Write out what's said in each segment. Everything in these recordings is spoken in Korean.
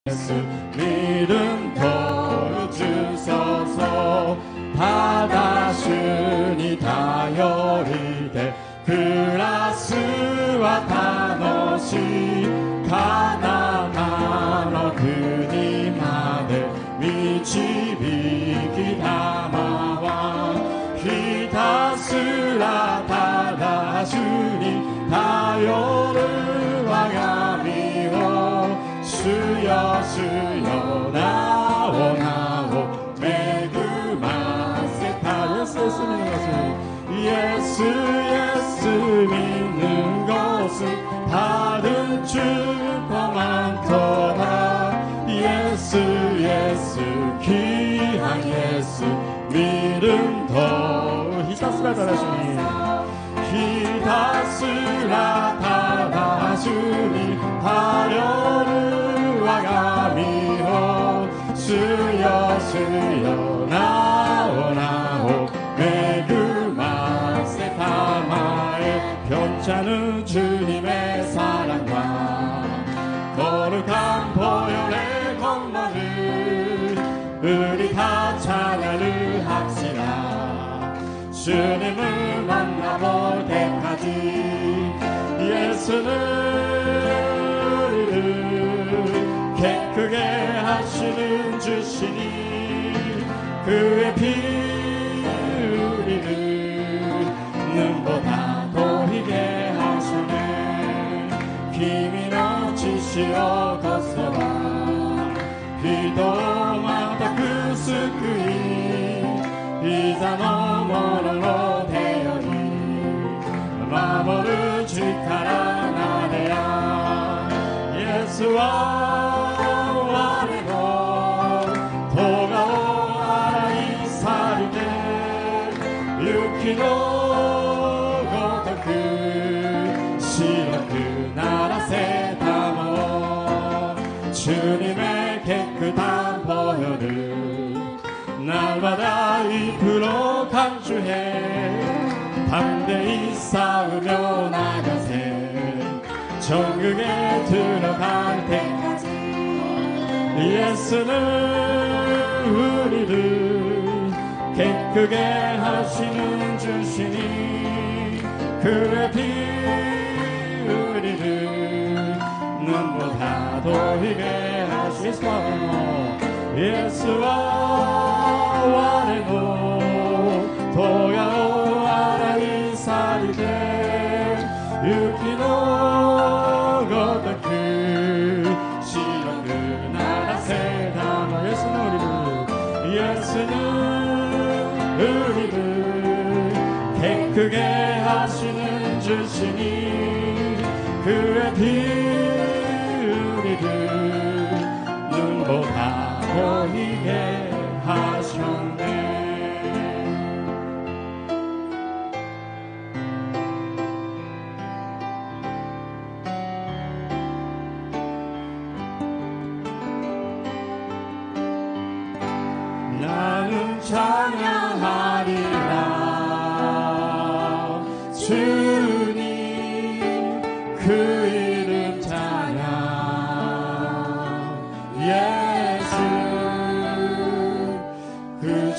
예수 믿음 더 주소서. 바다 주니 다혈이되 그라스와 다너시 가나나너 그님 아들 미치비기 다마와 히다스라 다다주니 다혈을 왕하미오 주여 주여 나오 나오 매그마세타. 예수 예수 믿는 것은 다른 축복 많더라. 예수 예수 귀한 예수 믿음 더. 히다스라 다다주니 히다스라 다다주니 다려를 와가미호 주여 주여 나오 나오 매그마세 다마에 편찮은 주님의 사랑과 거룩한 보혈의 권능을 우리 다 찬양을 합시다. 주님을 만나볼 때까지 예수는 우리를 깨끗게 하시는 주시니 그의 피 우리를 눈보다 고이게 하시네. 힘이 넘치시어 거스라 기도마다 그 스크이 이자 너머로 되어니 마모를 지카라 나래야. 예수와 와리고 도가오 아라이 사리데 유키노 고토쿠 시로쿠 나라세 다마오 주님의 깨끗한 보혈을 날마다 입으로 간주해 담대히 싸우며 나가세. 천국에 들어갈 때까지 예수는 우리를 깨끗게 하시는 주시니 그의 피 우리를 눈보다 도이게 하시소. 예수와 와레노 도야오 아라이 사리데 유키노 고토쿠 시로쿠 나라세 다마. 예수는 우리를 깨끗게 하시는 주시니 그의 피 우리를 눈보다 보이게 하셨네. 나는 찬양하리라 주님 그 이름 찬양. 예수 그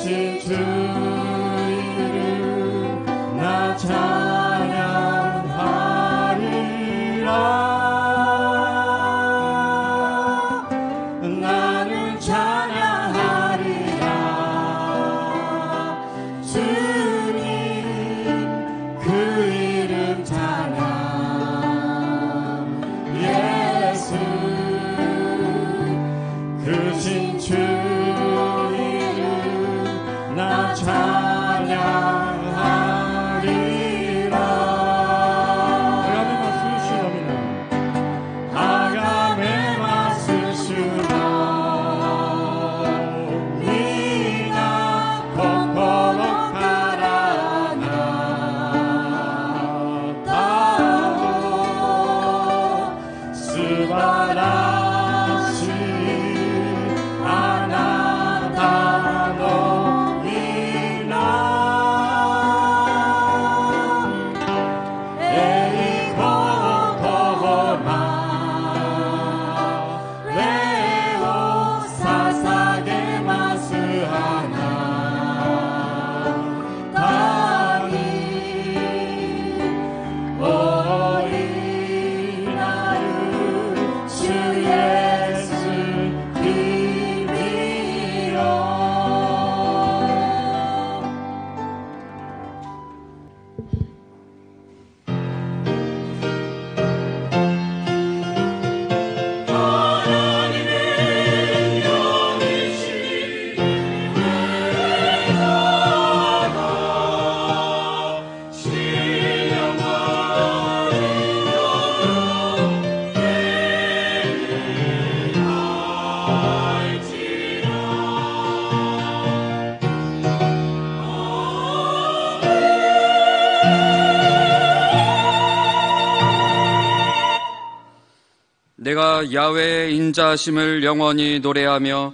내가 야훼의 인자하심을 영원히 노래하며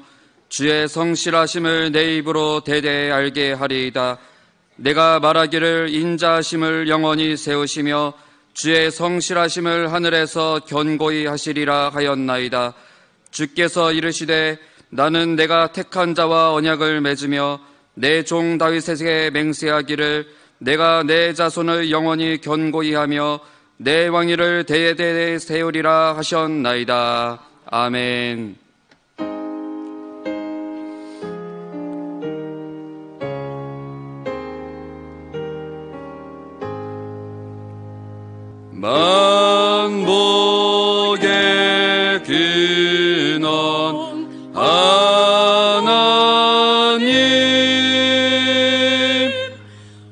주의 성실하심을 내 입으로 대대히 알게 하리이다. 내가 말하기를 인자하심을 영원히 세우시며 주의 성실하심을 하늘에서 견고히 하시리라 하였나이다. 주께서 이르시되 나는 내가 택한 자와 언약을 맺으며 내 종 다윗에게 맹세하기를 내가 내 자손을 영원히 견고히 하며 내 왕위를 대대에 세우리라 하셨나이다. 아멘. 만복의 근원 하나님,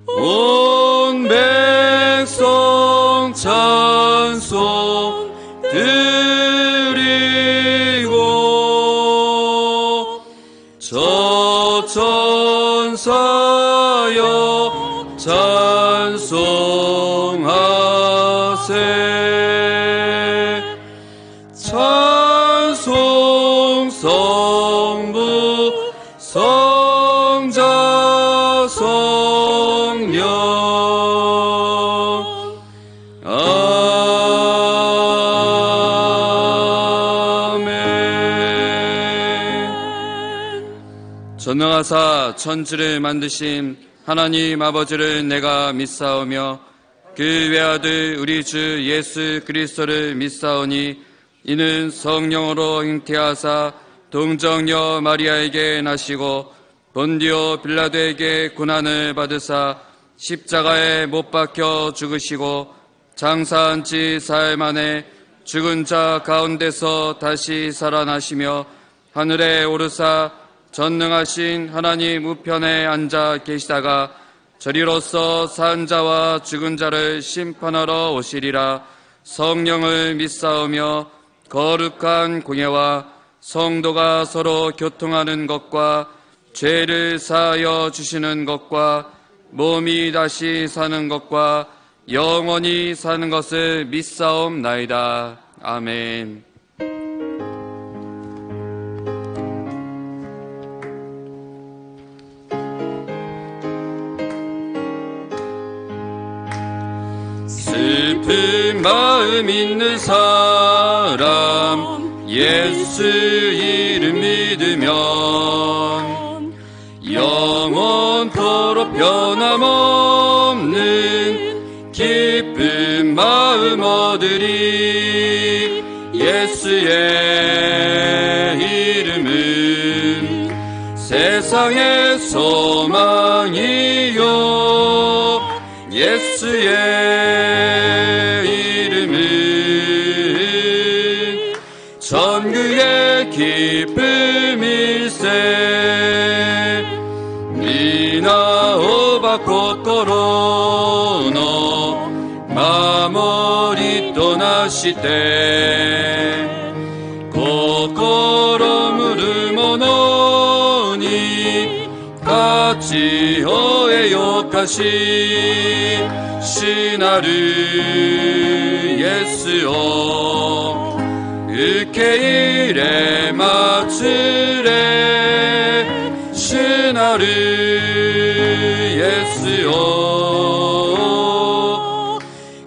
온 백성 찬송 드리고 저 천사여 찬송하세. 찬송 성부 성자 성령 아멘. 전능하사 천지를 만드신 하나님 아버지를 내가 믿사오며 그 외아들 우리 주 예수 그리스도를 믿사오니 이는 성령으로 잉태하사 동정녀 마리아에게 나시고 본디오 빌라도에게 고난을 받으사 십자가에 못 박혀 죽으시고 장사한 지 사흘 만에 죽은 자 가운데서 다시 살아나시며 하늘에 오르사 전능하신 하나님 우편에 앉아 계시다가 저리로서 산 자와 죽은 자를 심판하러 오시리라. 성령을 믿사오며 거룩한 공예와 성도가 서로 교통하는 것과 죄를 사하여 주시는 것과 몸이 다시 사는 것과 영원히 사는 것을 믿사옵나이다. 아멘. 슬픈 마음 있는 사람 예수 이름 믿으면 영원토록 변함없는 기쁜 마음 얻으리. 예수의 이름은 세상의 소망이요 예수의 이름은 천국의 기쁨일세. 미나오바 코코로노 마모리 떠나시때 코코로 무르모노니 같이 오에요카시 시나르 예수요 으케이레 마츠레 시나르 예수요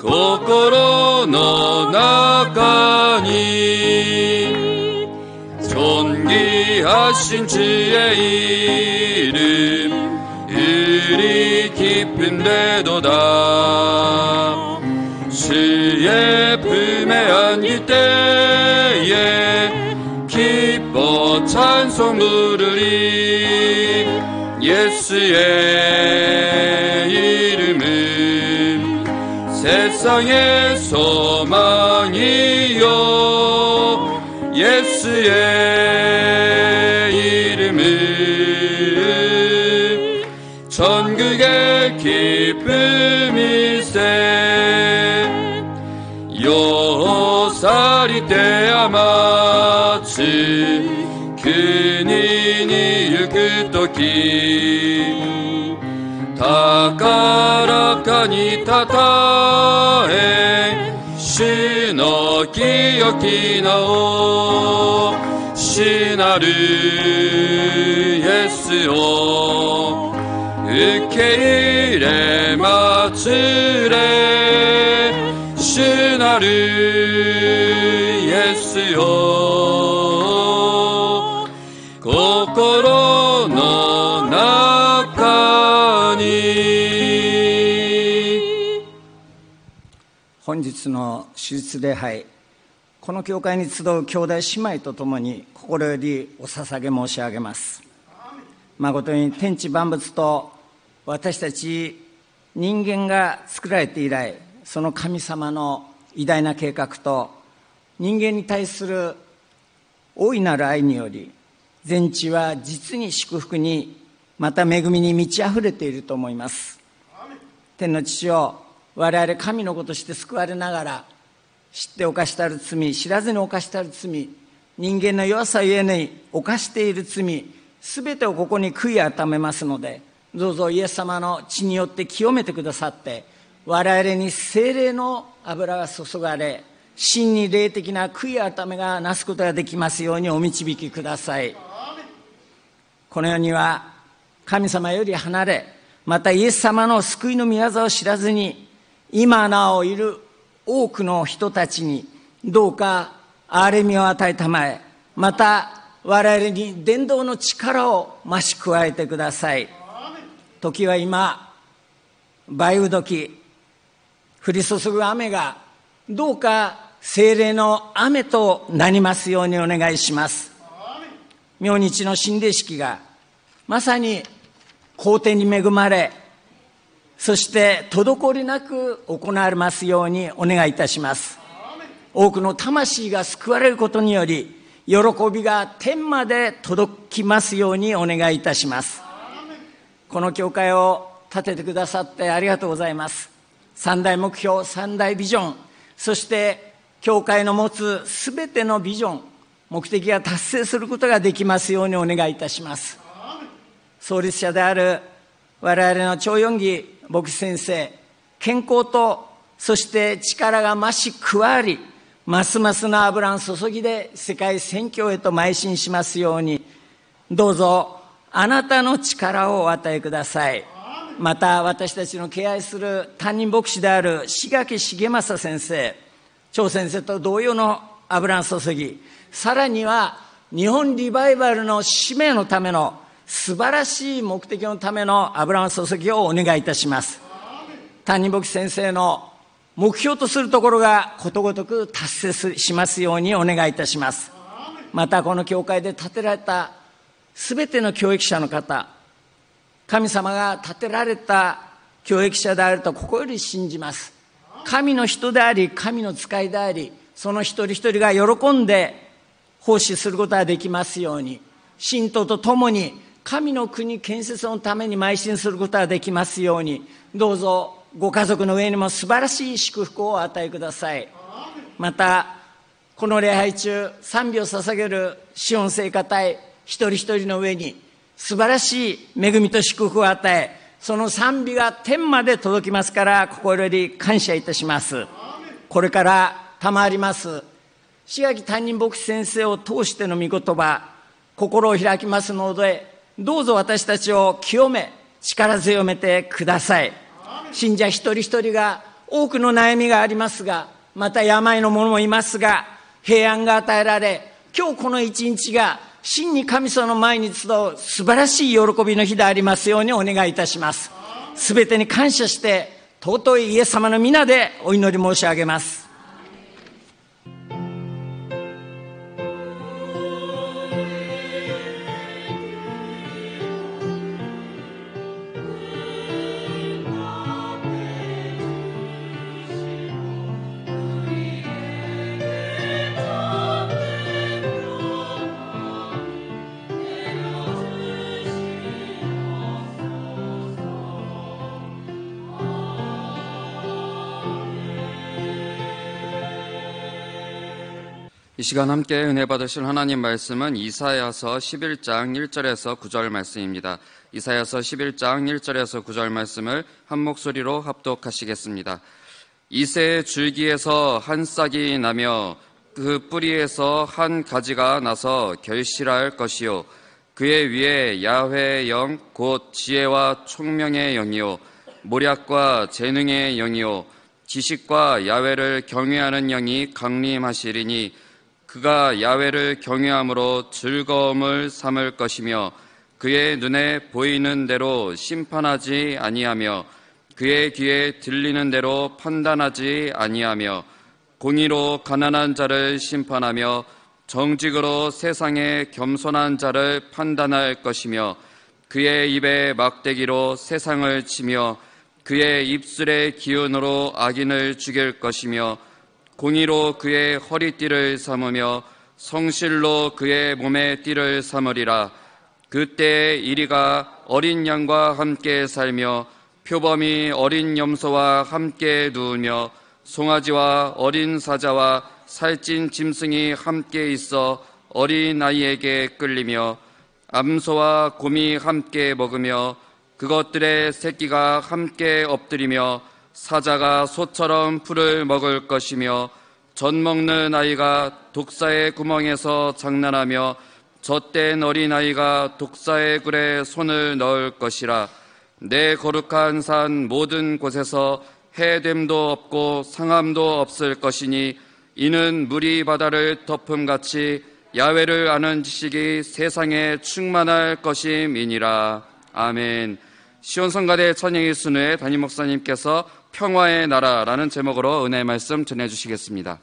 코코로 너 나가니 존귀하신 주의 이름 의리 깊은데도다. 주의 품에 안길 때에 기뻐 찬송 부르리. 예수의 이름은 세상의 소망이요 예수의 이름은 천국의 기쁨일세. 요사리 때아마츠 그니니 유크토키 타카라카니 타타에 시노키 기억이 나오主なるイエスを受け入れ祭れ主なるイエスよ心の中に。本日の手術礼拝、この教会に集う兄弟姉妹とともに心よりお捧げ申し上げます。誠に天地万物と私たち人間が作られて以来、その神様の偉大な計画と人間に対する大いなる愛により、全地は実に祝福にまた恵みに満ち溢れていると思います。天の父よ、我々神の子として救われながら、知って犯したる罪、知らずに犯したる罪、人間の弱さゆえに犯している罪、すべてをここに悔い改めますので、どうぞイエス様の血によって清めてくださって、我々に聖霊の油が注がれ、真に霊的な悔い改めがなすことができますようにお導きください。この世には神様より離れ、またイエス様の救いの御業を知らずに今なおいる多くの人たちにどうか憐れみを与えたまえ、また我々に伝道の力を増し加えてください。時は今、梅雨時、降り注ぐ雨がどうか聖霊の雨となりますようにお願いします。明日の神霊式がまさに好天に恵まれ、そして滞りなく行われますようにお願いいたします。多くの魂が救われることにより、喜びが天まで届きますようにお願いいたします。この教会を建ててくださってありがとうございます。三大目標、三大ビジョン、そして教会の持つすべてのビジョン、目的が達成することができますようにお願いいたします。創立者である我々の長四義牧師先生、健康とそして力が増し加わり、ますますの油の注ぎで世界宣教へと邁進しますように、どうぞあなたの力をお与えください。また私たちの敬愛する担任牧師である志垣重正先生、張先生と同様の油の注ぎ、さらには日本リバイバルの使命のための素晴らしい目的のための油の注ぎをお願いいたします。担任牧師先生の目標とするところがことごとく達成しますようにお願いいたします。またこの教会で建てられたすべての教育者の方、神様が建てられた教育者であると心より信じます。神の人であり、神の使いであり、その一人一人が喜んで奉仕することができますように、信徒と共に神の国建設のために邁進することができますように、どうぞご家族の上にも素晴らしい祝福をお与えください。またこの礼拝中、賛美を捧げるシオン聖歌隊一人一人の上に素晴らしい恵みと祝福を与え、その賛美が天まで届きますから心より感謝いたします。これから賜ります志垣担任牧師先生を通しての御言葉、心を開きますので、どうぞ私たちを清め力強めてください。信者一人一人が多くの悩みがありますが、また病の者もいますが、平安が与えられ、今日この一日が真に神様の前に集う素晴らしい喜びの日でありますようにお願いいたします。すべてに感謝して尊いイエス様の皆でお祈り申し上げます。이 시간 함께 은혜 받으실 하나님 말씀은 이사야서 11장 1절에서 9절 말씀입니다. 이사야서 11장 1절에서 9절 말씀을 한 목소리로 합독하시겠습니다. 이새의 줄기에서 한 싹이 나며 그 뿌리에서 한 가지가 나서 결실할 것이요 그의 위에 야훼의 영 곧 지혜와 총명의 영이요 모략과 재능의 영이요 지식과 야훼를 경외하는 영이 강림하시리니 그가 야훼를 경외함으로 즐거움을 삼을 것이며 그의 눈에 보이는 대로 심판하지 아니하며 그의 귀에 들리는 대로 판단하지 아니하며 공의로 가난한 자를 심판하며 정직으로 세상의 겸손한 자를 판단할 것이며 그의 입에 막대기로 세상을 치며 그의 입술의 기운으로 악인을 죽일 것이며 공의로 그의 허리띠를 삼으며 성실로 그의 몸의 띠를 삼으리라. 그때에 이리가 어린 양과 함께 살며 표범이 어린 염소와 함께 누우며 송아지와 어린 사자와 살찐 짐승이 함께 있어 어린 아이에게 끌리며 암소와 곰이 함께 먹으며 그것들의 새끼가 함께 엎드리며 사자가 소처럼 풀을 먹을 것이며 젖 먹는 아이가 독사의 구멍에서 장난하며 젖된 어린아이가 독사의 굴에 손을 넣을 것이라. 내 거룩한 산 모든 곳에서 해됨도 없고 상함도 없을 것이니 이는 물이 바다를 덮음같이 야훼를 아는 지식이 세상에 충만할 것임이니라. 아멘. 시온성가대 천영희 순회 담임 목사님께서 평화의 나라라는 제목으로 은혜의 말씀 전해주시겠습니다.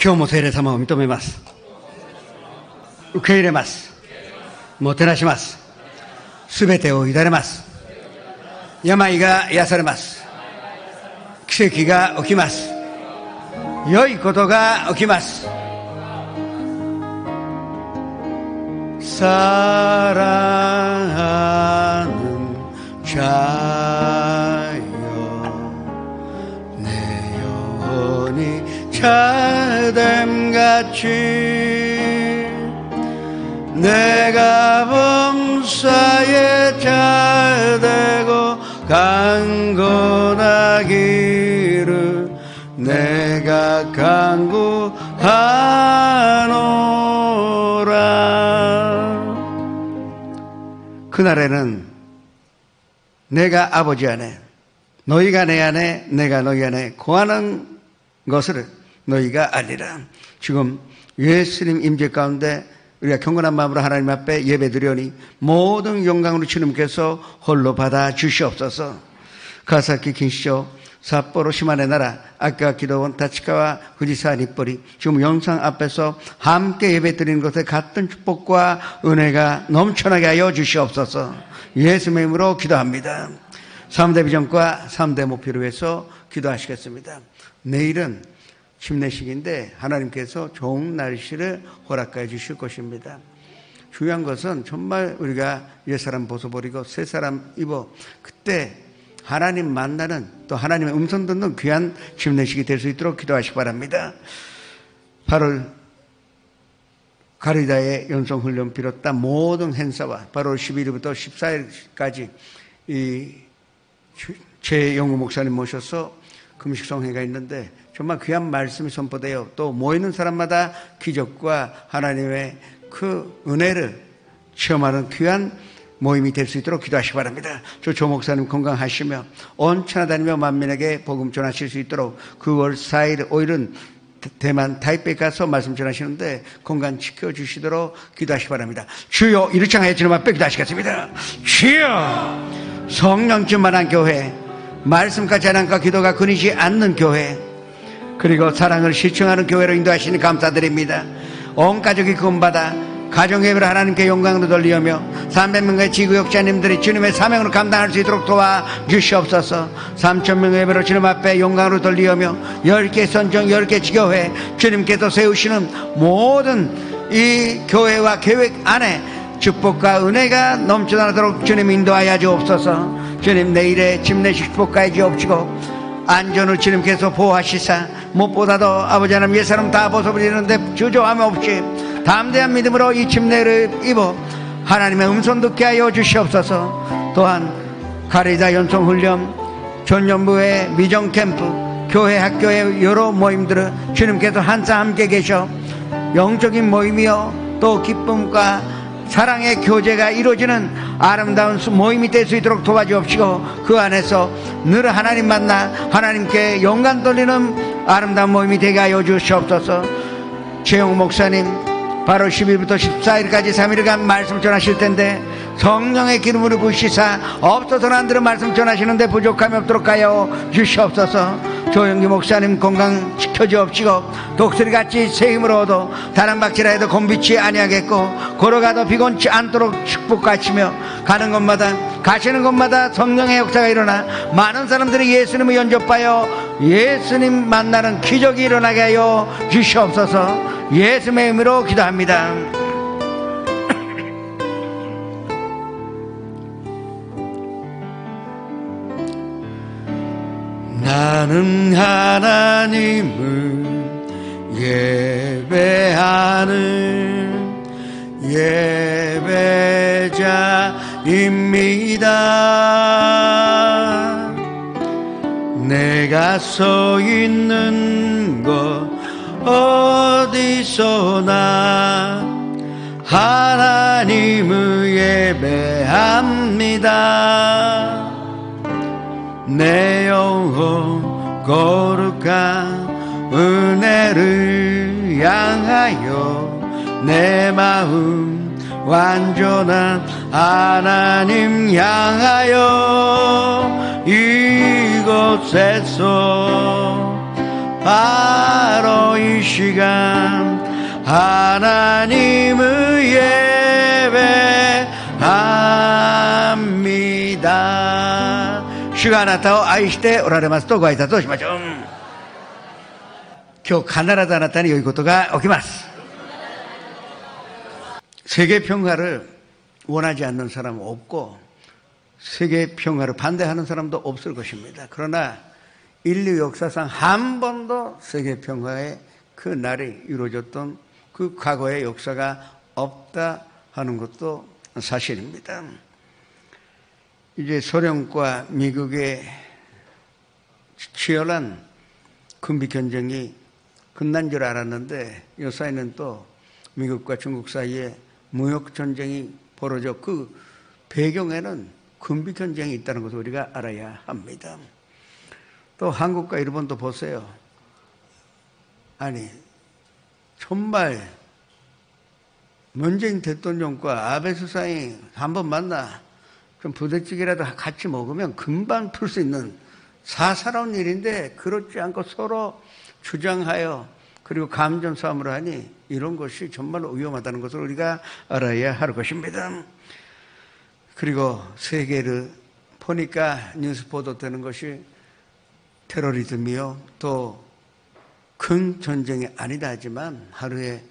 今日も聖霊様を認めます。受け入れます。もてなします。すべてを委ねます。病が癒されます。奇跡が起きます。良いことが起きます。사랑하는 자여 내 영혼이 자됨같이 내가 범사에 자되고 강건하기를 내가 간구하노라. 그날에는 내가 아버지 안에 너희가 내 안에 내가 너희 안에 거하는 것을 너희가 알리라. 지금 예수님 임재 가운데 우리가 경건한 마음으로 하나님 앞에 예배드리오니 모든 영광으로 주님께서 홀로 받아 주시옵소서. 가사키 긴시오 삿포로 시마네 나라 아까 기도원 다치카와 후지사 니뿌리 지금 영상 앞에서 함께 예배드리는 것에 같은 축복과 은혜가 넘쳐나게 하여 주시옵소서. 예수님의 이름으로 기도합니다. 3대 비전과 3대 목표를 위해서 기도하시겠습니다. 내일은 침례식인데 하나님께서 좋은 날씨를 허락해 주실 것입니다. 중요한 것은 정말 우리가 옛사람 벗어버리고 새사람 입어 그때 하나님 만나는 또 하나님의 음성 듣는 귀한 침례식이 될 수 있도록 기도하시기 바랍니다. 8월 가리다의 연성훈련 비롯한 모든 행사와 8월 11일부터 14일까지 이 최영우 목사님 모셔서 금식성회가 있는데 정말 귀한 말씀이 선포되어 또 모이는 사람마다 기적과 하나님의 그 은혜를 체험하는 귀한 모임이 될 수 있도록 기도하시기 바랍니다. 조 목사님 건강하시며 온천하 다니며 만민에게 복음 전하실 수 있도록 9월 4일 5일은 대만 타이베이 가서 말씀 전하시는데 건강 지켜주시도록 기도하시기 바랍니다. 주여 이르창하여 주님 앞에 기도하시겠습니다. 주여 성령 충만한 교회, 말씀과 찬양과 기도가 끊이지 않는 교회, 그리고 사랑을 실천하는 교회로 인도하시니 감사드립니다. 온 가족이 구원받아 가정예배를 하나님께 영광으로 돌리며 300명의 지구역자님들이 주님의 사명으로 감당할 수 있도록 도와주시옵소서. 3,000명의 예배로 주님 앞에 영광으로 돌리며 10개 선정 10개 지교회 주님께서 세우시는 모든 이 교회와 계획 안에 축복과 은혜가 넘쳐나도록 주님 인도하여 주옵소서. 주님 내일의 침례식 축복하여 주옵시고 안전을 주님께서 보호하시사 무엇보다도 아버지 하나님 옛사람 다 벗어버리는데 주저함 없이 담대한 믿음으로 이 침례를 입어 하나님의 음성 듣게 하여 주시옵소서. 또한 가리다 연성훈련 전년부의 미정캠프 교회 학교의 여러 모임들을 주님께서 항상 함께 계셔 영적인 모임이요 또 기쁨과 사랑의 교제가 이루어지는 아름다운 모임이 될 수 있도록 도와주옵시고 그 안에서 늘 하나님 만나 하나님께 영광 돌리는 아름다운 모임이 되게 하여 주시옵소서. 최영우 목사님 8월 10일부터 14일까지 3일간 말씀 전하실 텐데 성령의 기름으로 부으시사 없어서는 안 되는 말씀 전하시는데 부족함이 없도록 하여 주시옵소서. 조영기 목사님 건강 지켜주옵시고 독수리같이 새 힘을 얻어 다람박질하 해도 곤비치 아니하겠고 걸어가도 비곤치 않도록 축복하시며 가는 곳마다 가시는 곳마다 성령의 역사가 일어나 많은 사람들이 예수님을 영접하여 예수님 만나는 기적이 일어나게 하여 주시옵소서. 예수님의 이름으로 기도합니다. 나는 하나님을 예배하는 예배자입니다. 내가 서 있는 곳 어디서나 하나님을 예배합니다. 내 영혼 거룩한 은혜를 향하여 내 마음 완전한 하나님 향하여 이곳에서 바로 이 시간 하나님을 예배합니다. 주가あなたを愛しておられますとご挨拶をしましょう。今日必ずあなたに良いことが起きます。세계 평화를 원하지 않는 사람은 없고 세계 평화를 반대하는 사람도 없을 것입니다. 그러나 인류 역사상 한 번도 세계 평화의 그 날이 이루어졌던 그 과거의 역사가 없다 하는 것도 사실입니다. 이제 소련과 미국의 치열한 군비 경쟁이 끝난 줄 알았는데 요사이는 또 미국과 중국 사이에 무역 전쟁이 벌어져 그 배경에는 군비 경쟁이 있다는 것을 우리가 알아야 합니다. 또 한국과 일본도 보세요. 아니 정말 문재인 대통령과 아베 수상이 한번 만나 좀 부대찌개라도 같이 먹으면 금방 풀 수 있는 사사로운 일인데 그렇지 않고 서로 주장하여 그리고 감정 싸움을 하니 이런 것이 정말로 위험하다는 것을 우리가 알아야 할 것입니다. 그리고 세계를 보니까 뉴스 보도되는 것이 테러리즘이요 또 큰 전쟁이 아니다 하지만 하루에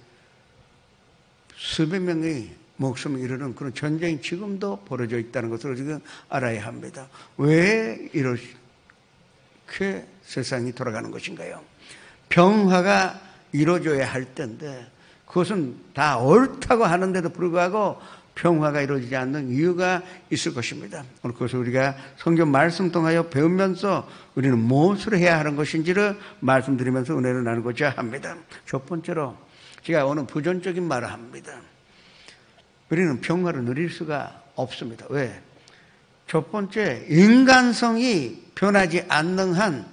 수백 명의 목숨을 잃는 그런 전쟁이 지금도 벌어져 있다는 것을 지금 알아야 합니다. 왜 이렇게 세상이 돌아가는 것인가요? 평화가 이루어져야 할 때인데 그것은 다 옳다고 하는데도 불구하고 평화가 이루어지지 않는 이유가 있을 것입니다. 오늘 그것을 우리가 성경 말씀 통하여 배우면서 우리는 무엇을 해야 하는 것인지를 말씀드리면서 은혜를 나누고자 합니다. 첫 번째로 제가 오늘 부정적인 말을 합니다. 우리는 평화를 누릴 수가 없습니다. 왜? 첫 번째, 인간성이 변하지 않는 한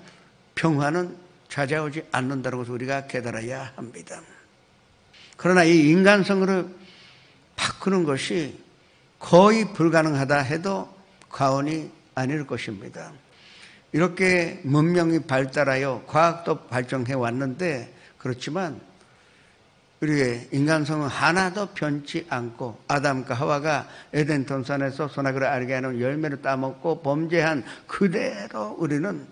평화는 찾아오지 않는다는 것을 우리가 깨달아야 합니다. 그러나 이 인간성을 바꾸는 것이 거의 불가능하다 해도 과언이 아닐 것입니다. 이렇게 문명이 발달하여 과학도 발전해 왔는데 그렇지만 우리의 인간성은 하나도 변치 않고 아담과 하와가 에덴 동산에서 선악을 알게 하는 열매를 따먹고 범죄한 그대로 우리는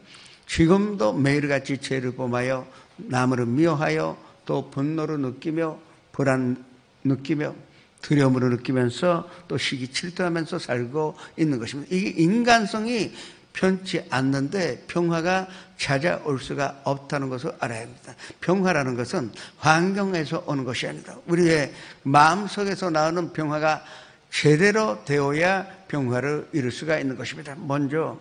지금도 매일같이 죄를 범하여 남을 미워하여 또 분노를 느끼며 불안 느끼며 두려움을 느끼면서 또 시기 질투하면서 살고 있는 것입니다. 이게 인간성이 변치 않는데 평화가 찾아올 수가 없다는 것을 알아야 합니다. 평화라는 것은 환경에서 오는 것이 아니다. 우리의 마음속에서 나오는 평화가 제대로 되어야 평화를 이룰 수가 있는 것입니다. 먼저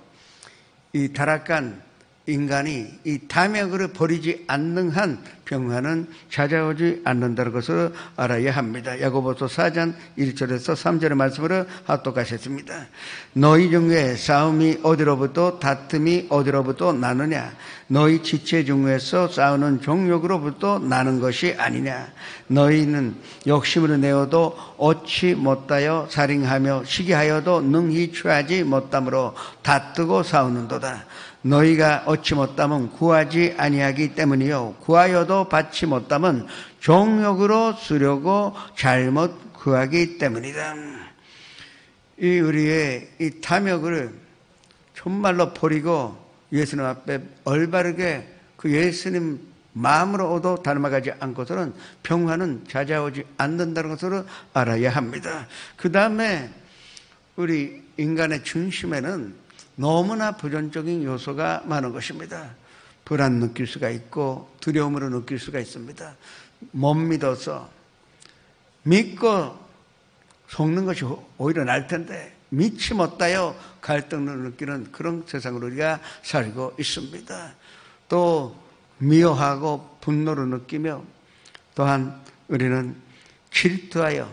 이 타락한 인간이 이 탐욕을 버리지 않는 한 평화는 찾아오지 않는다는 것을 알아야 합니다. 야고보서 4장 1절에서 3절의 말씀으로 합독하셨습니다. 너희 중에 싸움이 어디로부터 다툼이 어디로부터 나느냐? 너희 지체 중에서 싸우는 정욕으로부터 나는 것이 아니냐? 너희는 욕심으로 내어도 얻지 못하여 살인하며 시기하여도 능히 취하지 못함으로 다투고 싸우는도다. 너희가 얻지 못함은 구하지 아니하기 때문이요 구하여도 받지 못함은 정욕으로 쓰려고 잘못 구하기 때문이다. 이 우리의 이 탐욕을 정말로 버리고 예수님 앞에 올바르게 그 예수님 마음으로도 닮아가지 않고서는 평화는 찾아오지 않는다는 것을 알아야 합니다. 그 다음에 우리 인간의 중심에는 너무나 부정적인 요소가 많은 것입니다. 불안 느낄 수가 있고 두려움으로 느낄 수가 있습니다. 못 믿어서 믿고 속는 것이 오히려 나을 텐데 믿지 못하여 갈등을 느끼는 그런 세상으로 우리가 살고 있습니다. 또 미워하고 분노를 느끼며 또한 우리는 질투하여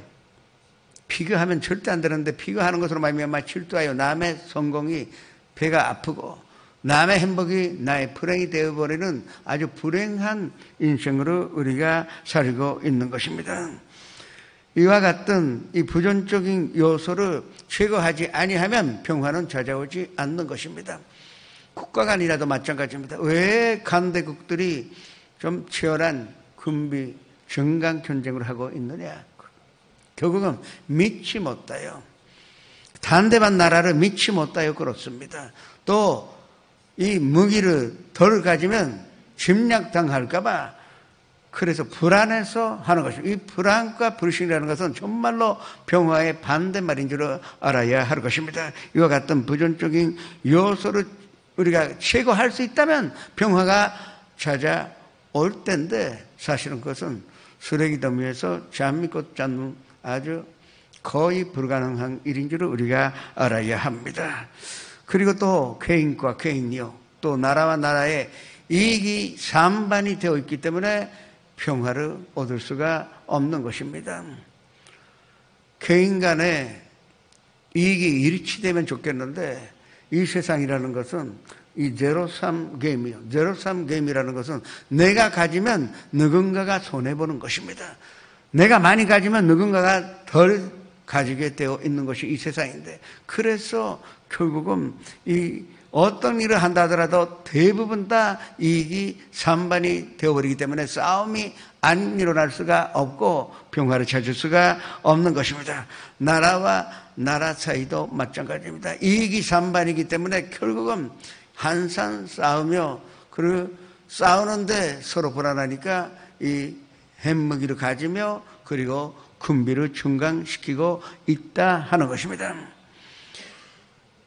비교하면 절대 안 되는데 비교하는 것으로 말미암아 질투하여 남의 성공이 배가 아프고 남의 행복이 나의 불행이 되어버리는 아주 불행한 인생으로 우리가 살고 있는 것입니다. 이와 같은 이 부정적인 요소를 제거하지 아니하면 평화는 찾아오지 않는 것입니다. 국가 간이라도 마찬가지입니다. 왜 강대국들이 좀 치열한 군비 정강 전쟁을 하고 있느냐? 결국은 믿지 못해요. 단대만 나라를 믿지 못하여 그렇습니다. 또 이 무기를 덜 가지면 침략당할까 봐 그래서 불안해서 하는 것입니다. 이 불안과 불신이라는 것은 정말로 평화의 반대말인 줄 알아야 할 것입니다. 이와 같은 부정적인 요소를 우리가 제거할 수 있다면 평화가 찾아올 텐데, 사실은 그것은 쓰레기 더미에서 잠입고 잡는 아주 거의 불가능한 일인 줄 우리가 알아야 합니다. 그리고 또 개인과 개인이요, 또 나라와 나라의 이익이 산반이 되어 있기 때문에 평화를 얻을 수가 없는 것입니다. 개인 간에 이익이 일치되면 좋겠는데, 이 세상이라는 것은 이 제로섬 게임이요. 제로섬 게임이라는 것은 내가 가지면 누군가가 손해보는 것입니다. 내가 많이 가지면 누군가가 덜 가지게 되어 있는 것이 이 세상인데, 그래서 결국은 이 어떤 일을 한다 하더라도 대부분 다 이익이 산반이 되어버리기 때문에 싸움이 안 일어날 수가 없고 평화를 찾을 수가 없는 것입니다. 나라와 나라 사이도 마찬가지입니다. 이익이 산반이기 때문에 결국은 한산 싸우며, 그리고 싸우는데 서로 불안하니까 이 햄먹이를 가지며 그리고 군비를 증강시키고 있다 하는 것입니다.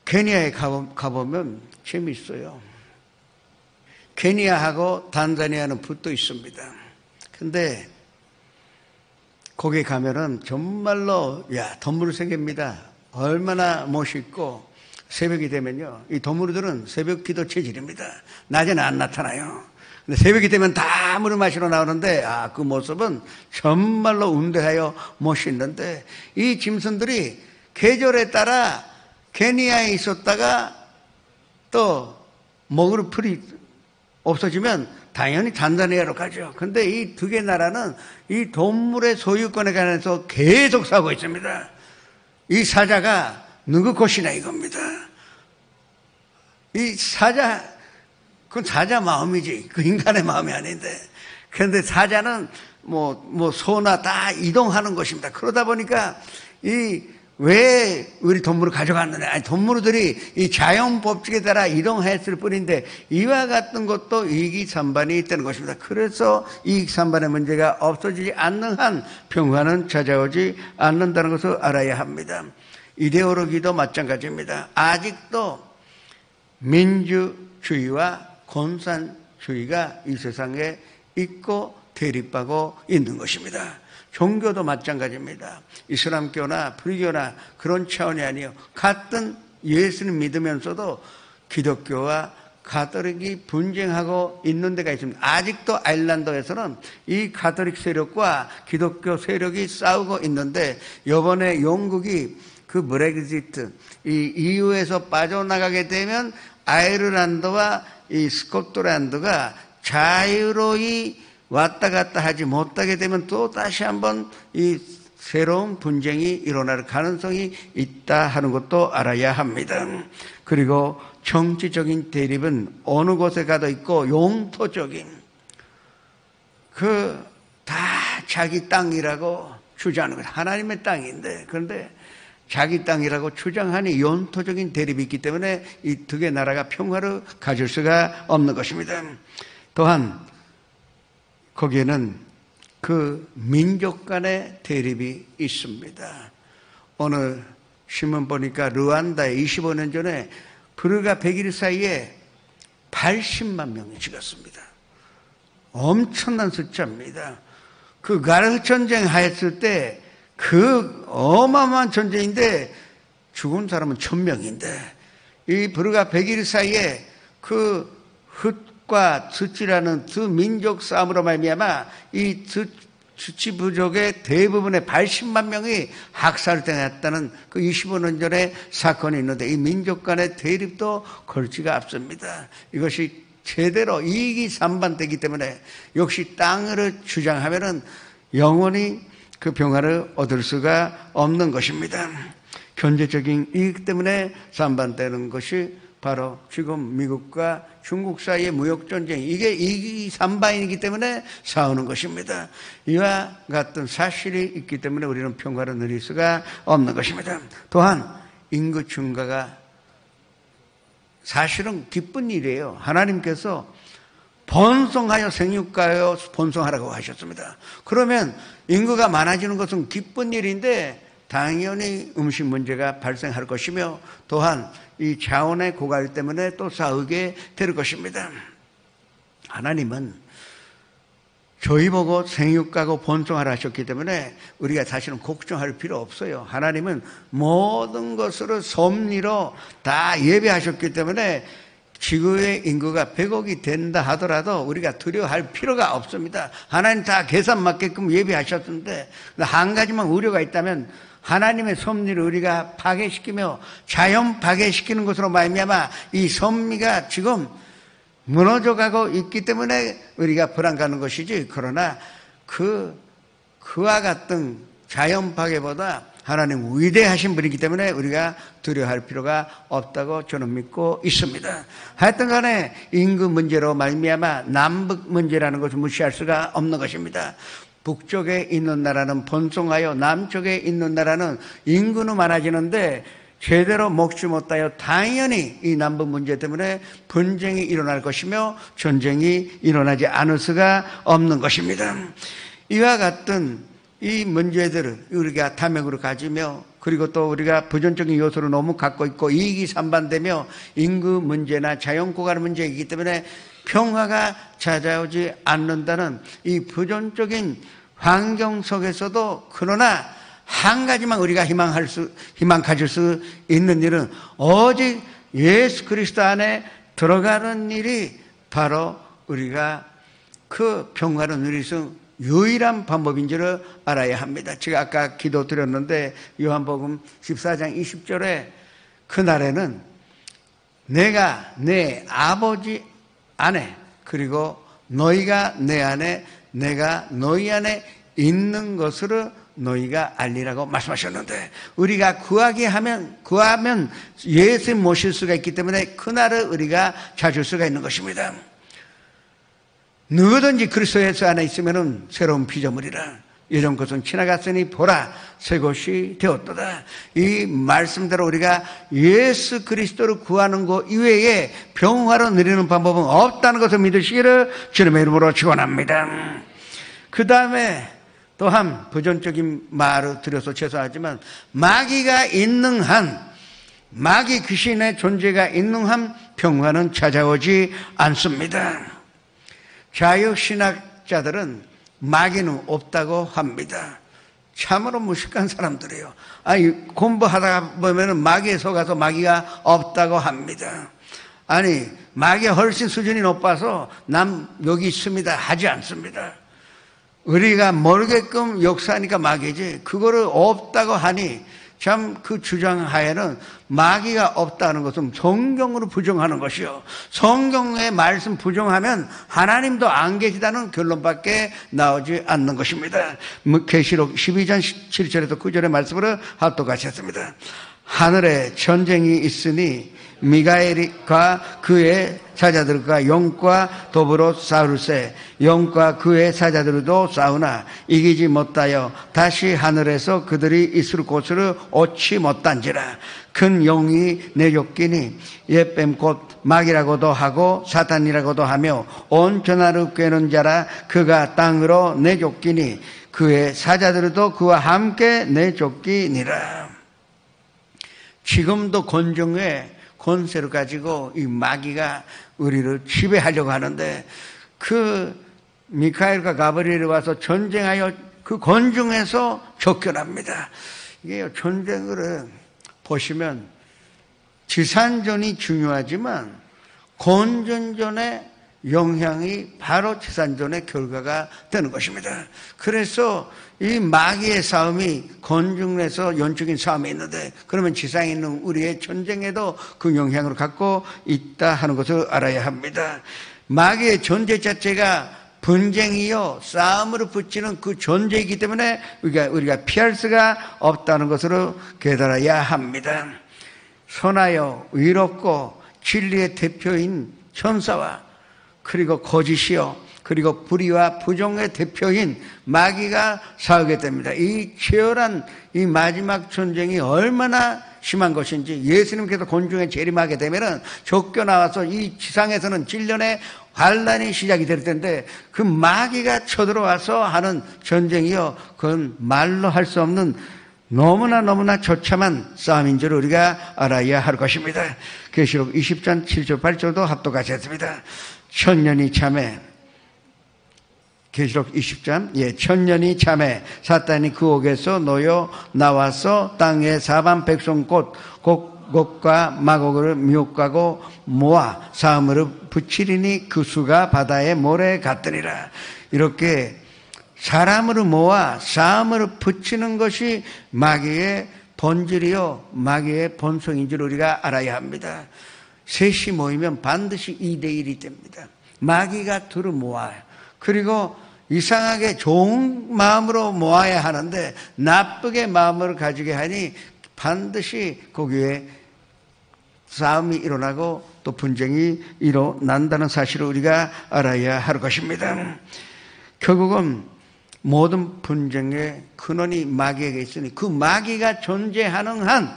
케니아에 가보면 재미있어요. 케니아하고 단자니아는 붙어 있습니다. 근데 거기 가면은 정말로 덤불 생깁니다. 얼마나 멋있고, 새벽이 되면요, 이 덤불들은 새벽 기도 체질입니다. 낮에는 안 나타나요. 근데 새벽이 되면 다 물을 마시러 나오는데, 그 모습은 정말로 운대하여 멋있는데, 이 짐승들이 계절에 따라 케니아에 있었다가 또 먹을 풀이 없어지면 당연히 단자니아로 가죠. 근데 이 두 개 나라는 이 동물의 소유권에 관해서 계속 싸우고 있습니다. 이 사자가 누구 것이냐 이겁니다. 이 사자, 그건 사자 마음이지, 그 인간의 마음이 아닌데. 그런데 사자는 소나 다 이동하는 것입니다. 그러다 보니까 왜 우리 동물을 가져갔느냐? 아니, 동물들이 이 자연 법칙에 따라 이동했을 뿐인데, 이와 같은 것도 이익이 산반이 있다는 것입니다. 그래서 이익 산반의 문제가 없어지지 않는 한 평화는 찾아오지 않는다는 것을 알아야 합니다. 이데올로기도 마찬가지입니다. 아직도 민주주의와 공산주의가 이 세상에 있고 대립하고 있는 것입니다. 종교도 마찬가지입니다. 이슬람교나 불교나 그런 차원이 아니에요. 같은 예수님 믿으면서도 기독교와 가톨릭이 분쟁하고 있는 데가 있습니다. 아직도 아일랜드에서는 이 가톨릭 세력과 기독교 세력이 싸우고 있는데, 이번에 영국이 그 브렉시트, 이 EU에서 빠져나가게 되면 아이르란드와 이 스코틀랜드가 자유로이 왔다 갔다 하지 못하게 되면 또 다시 한번 이 새로운 분쟁이 일어날 가능성이 있다 하는 것도 알아야 합니다. 그리고 정치적인 대립은 어느 곳에 가도 있고, 용토적인 다 자기 땅이라고 주장하는 것, 하나님의 땅인데, 그런데 자기 땅이라고 주장하니 용토적인 대립이 있기 때문에 이 두 개 나라가 평화를 가질 수가 없는 것입니다. 또한 거기에는 그 민족 간의 대립이 있습니다. 오늘 신문 보니까 르완다에 25년 전에 불과 100일 사이에 80만 명이 죽었습니다. 엄청난 숫자입니다. 그 가르 전쟁 하였을 때 그 어마어마한 전쟁인데 죽은 사람은 1000명인데, 이 불과 100일 사이에 그 흑과 츠치라는 두 민족 싸움으로 말미암아 이 츠치 부족의 대부분의 80만 명이 학살당했다는 그 25년 전에 사건이 있는데, 이 민족 간의 대립도 골치가 아픕니다. 이것이 제대로 이익이 산반되기 때문에 역시 땅을 주장하면은 영원히 그 평화를 얻을 수가 없는 것입니다. 경제적인 이익 때문에 산반되는 것이 바로 지금 미국과 중국 사이의 무역전쟁, 이게 이익이 산반이기 때문에 싸우는 것입니다. 이와 같은 사실이 있기 때문에 우리는 평화를 누릴 수가 없는 것입니다. 또한 인구 증가가 사실은 기쁜 일이에요. 하나님께서 번성하여 생육하여 번성하라고 하셨습니다. 그러면 인구가 많아지는 것은 기쁜 일인데 당연히 음식 문제가 발생할 것이며 또한 이 자원의 고갈 때문에 또 싸우게 될 것입니다. 하나님은 저희 보고 생육하고 번성하라 하셨기 때문에 우리가 사실은 걱정할 필요 없어요. 하나님은 모든 것으로 섭리로 다 예배하셨기 때문에 지구의 인구가 100억이 된다 하더라도 우리가 두려워할 필요가 없습니다. 하나님 다 계산 맞게끔 예배하셨는데 한 가지만 우려가 있다면 하나님의 섭리를 우리가 파괴시키며 자연 파괴시키는 것으로 말미암아 이 섭리가 지금 무너져가고 있기 때문에 우리가 불안가는 것이지, 그러나 그와 같은 자연 파괴보다 하나님 위대하신 분이기 때문에 우리가 두려워할 필요가 없다고 저는 믿고 있습니다. 하여튼 간에 인구 문제로 말미암아 남북 문제라는 것을 무시할 수가 없는 것입니다. 북쪽에 있는 나라는 번성하여 남쪽에 있는 나라는 인구는 많아지는데 제대로 먹지 못하여 당연히 이 남북 문제 때문에 분쟁이 일어날 것이며 전쟁이 일어나지 않을 수가 없는 것입니다. 이와 같은 이 문제들을 우리가 탐욕으로 가지며 그리고 또 우리가 부정적인 요소를 너무 갖고 있고 이익이 산반되며 인구 문제나 자연 고갈 문제이기 때문에 평화가 찾아오지 않는다는 이 부정적인 환경 속에서도 그러나 한 가지만 우리가 희망 가질 수 있는 일은 오직 예수 그리스도 안에 들어가는 일이 바로 우리가 그 평화를 누릴 수 유일한 방법인지를 알아야 합니다. 제가 아까 기도드렸는데 요한복음 14장 20절에 그날에는 내가 내 아버지 안에 그리고 너희가 내 안에 내가 너희 안에 있는 것으로 너희가 알리라고 말씀하셨는데 우리가 구하면 예수 모실 수가 있기 때문에 그날을 우리가 찾을 수가 있는 것입니다. 누구든지 그리스도 예수 안에 있으면 새로운 피조물이라 예전 것은 지나갔으니 보라 새 것이 되었도다. 이 말씀대로 우리가 예수 그리스도를 구하는 것 이외에 평화를 누리는 방법은 없다는 것을 믿으시기를 주님의 이름으로 축원합니다. 그 다음에 또한 부정적인 말을 드려서 죄송하지만 마귀가 있는 한 마귀 귀신의 존재가 있는 한 평화는 찾아오지 않습니다. 자유신학자들은 마귀는 없다고 합니다. 참으로 무식한 사람들이에요. 아니 공부하다 보면 마귀에 속아서 마귀가 없다고 합니다. 아니 마귀가 훨씬 수준이 높아서 남 여기 있습니다 하지 않습니다. 우리가 모르게끔 역사하니까 마귀지 그거를 없다고 하니 참 그 주장하에는 마귀가 없다는 것은 성경으로 부정하는 것이요 성경의 말씀 부정하면 하나님도 안 계시다는 결론밖에 나오지 않는 것입니다. 계시록 12장 7절에서 9절의 말씀으로 합독같이 했습니다. 하늘에 전쟁이 있으니 미가엘과 그의 사자들과 영과 더불어 싸울세 영과 그의 사자들도 싸우나 이기지 못하여 다시 하늘에서 그들이 있을 곳으로 오지 못한지라. 큰 영이 내쫓기니 옛뱀 곧 마귀라고도 하고 사탄이라고도 하며 온 전하를 꿰는 자라 그가 땅으로 내쫓기니 그의 사자들도 그와 함께 내쫓기니라. 지금도 권중에 권세를 가지고 이 마귀가 우리를 지배하려고 하는데 그 미카엘과 가브리엘이 와서 전쟁하여 그 권중에서 쫓겨납니다. 이게 전쟁을 보시면 지산전이 중요하지만 권전전의 영향이 바로 지산전의 결과가 되는 것입니다. 그래서 이 마귀의 싸움이 권중에서 영적인 싸움이 있는데 그러면 지상에 있는 우리의 전쟁에도 그 영향을 갖고 있다 하는 것을 알아야 합니다. 마귀의 존재 자체가 분쟁이요 싸움으로 붙이는 그 존재이기 때문에 우리가 피할 수가 없다는 것으로 깨달아야 합니다. 선하여 의롭고 진리의 대표인 천사와 그리고 거짓이요 그리고 불의와 부정의 대표인 마귀가 싸우게 됩니다. 이 치열한 이 마지막 전쟁이 얼마나 심한 것인지 예수님께서 권중에 재림하게 되면은 쫓겨나와서 이 지상에서는 7년의 환란이 시작이 될 텐데 그 마귀가 쳐들어와서 하는 전쟁이요, 그건 말로 할 수 없는 너무나 처참한 싸움인 줄 우리가 알아야 할 것입니다. 계시록 20장 7절 8절도 합독하시 했습니다. 천년이 참에, 계시록 20장, 천년이 참에 사탄이 그 옥에서 놓여 나와서 땅의 사방 백성 곡과 마곡을 미혹하고 모아 사음으로 붙이리니 그 수가 바다의 모래 같으리라. 이렇게 사람으로 모아 사음으로 붙이는 것이 마귀의 본질이요, 마귀의 본성인 줄 우리가 알아야 합니다. 셋이 모이면 반드시 2대1이 됩니다. 마귀가 둘을 모아요. 그리고 이상하게 좋은 마음으로 모아야 하는데 나쁘게 마음을 가지게 하니 반드시 거기에 싸움이 일어나고 또 분쟁이 일어난다는 사실을 우리가 알아야 할 것입니다. 결국은 모든 분쟁의 근원이 마귀에게 있으니 그 마귀가 존재하는 한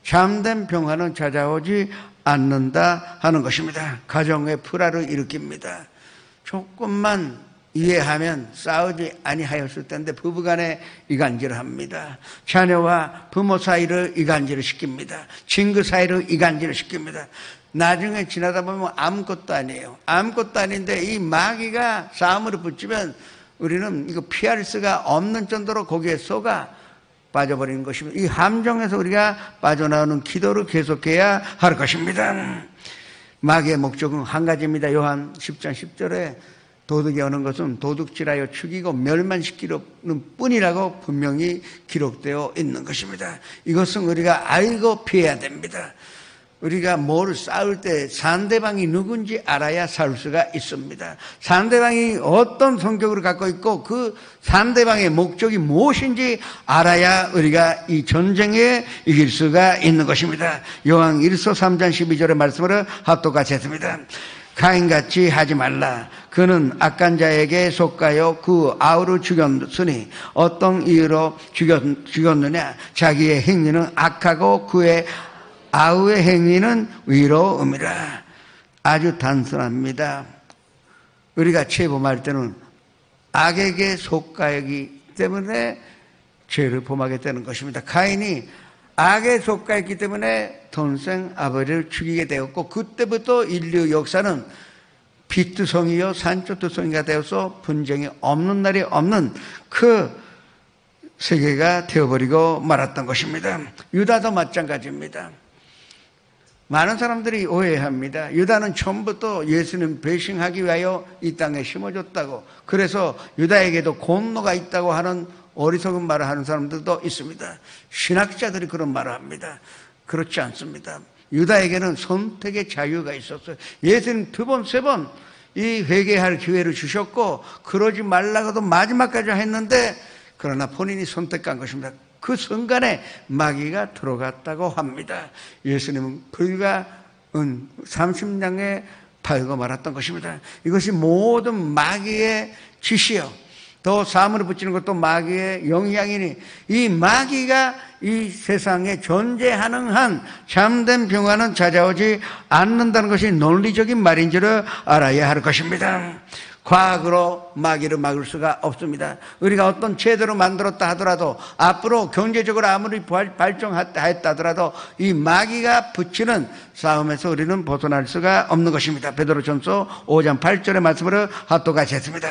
참된 평화는 찾아오지 않는다 하는 것입니다. 가정의 불화를 일으킵니다. 조금만 이해하면 싸우지 아니하였을 텐데 부부간에 이간질을 합니다. 자녀와 부모 사이를 이간질을 시킵니다. 친구 사이를 이간질을 시킵니다. 나중에 지나다 보면 아무것도 아니에요. 아무것도 아닌데 이 마귀가 싸움으로 붙이면 우리는 이거 피할 수가 없는 정도로 거기에 속아 빠져버리는 것입니다. 이 함정에서 우리가 빠져나오는 기도를 계속해야 할 것입니다. 마귀의 목적은 한 가지입니다. 요한 10장 10절에 도둑이 오는 것은 도둑질하여 죽이고 멸망시키는 뿐이라고 분명히 기록되어 있는 것입니다. 이것은 우리가 알고 피해야 됩니다. 우리가 뭘 싸울 때 상대방이 누군지 알아야 싸울 수가 있습니다. 상대방이 어떤 성격을 갖고 있고 그 상대방의 목적이 무엇인지 알아야 우리가 이 전쟁에 이길 수가 있는 것입니다. 요한 1서 3장 12절의 말씀으로 합독같이 했습니다. 가인같이 하지 말라. 그는 악한 자에게 속가요 그 아우를 죽였으니 어떤 이유로 죽였느냐. 자기의 행위는 악하고 그의 아우의 행위는 의로움이라. 아주 단순합니다. 우리가 죄 범할 때는 악에게 속가였기 때문에 죄를 범하게 되는 것입니다. 가인이 악에 속가했기 때문에 동생 아버지를 죽이게 되었고 그때부터 인류 역사는 빛투성이요 산초투성이가 되어서 분쟁이 없는 날이 없는 그 세계가 되어버리고 말았던 것입니다. 유다도 마찬가지입니다. 많은 사람들이 오해합니다. 유다는 처음부터 예수님 배신하기 위하여 이 땅에 심어졌다고, 그래서 유다에게도 공로가 있다고 하는 어리석은 말을 하는 사람들도 있습니다. 신학자들이 그런 말을 합니다. 그렇지 않습니다. 유다에게는 선택의 자유가 있었어요. 예수님 2번, 3번 이 회개할 기회를 주셨고 그러지 말라고도 마지막까지 했는데 그러나 본인이 선택한 것입니다. 그 순간에 마귀가 들어갔다고 합니다. 예수님은 불과 30냥에 팔고 말았던 것입니다. 이것이 모든 마귀의 짓이요, 또 사물을 붙이는 것도 마귀의 영향이니 이 마귀가 이 세상에 존재하는 한 참된 평화는 찾아오지 않는다는 것이 논리적인 말인 줄을 알아야 할 것입니다. 과학으로 마귀를 막을 수가 없습니다. 우리가 어떤 제도를 만들었다 하더라도 앞으로 경제적으로 아무리 발전했다 하더라도 이 마귀가 붙이는 싸움에서 우리는 벗어날 수가 없는 것입니다. 베드로전서 5장 8절의 말씀으로 합독같이 했습니다.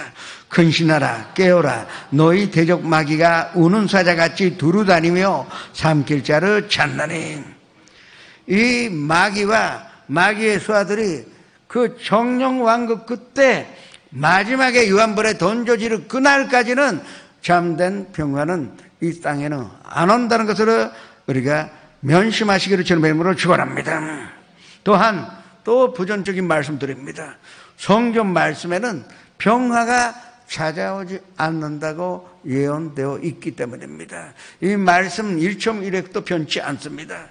근신하라 깨어라 너희 대적 마귀가 우는 사자같이 두루다니며 삼킬 자를 찾나니. 이 마귀와 마귀의 수하들이 그 정령왕국 그때 마지막에 유한불에 던져지는 그날까지는 참된 평화는 이 땅에는 안 온다는 것을 우리가 명심하시기를 주님의 이름으로 축원합니다. 또한 또 부정적인 말씀 드립니다. 성경 말씀에는 평화가 찾아오지 않는다고 예언되어 있기 때문입니다. 이 말씀 1.1획도 변치 않습니다.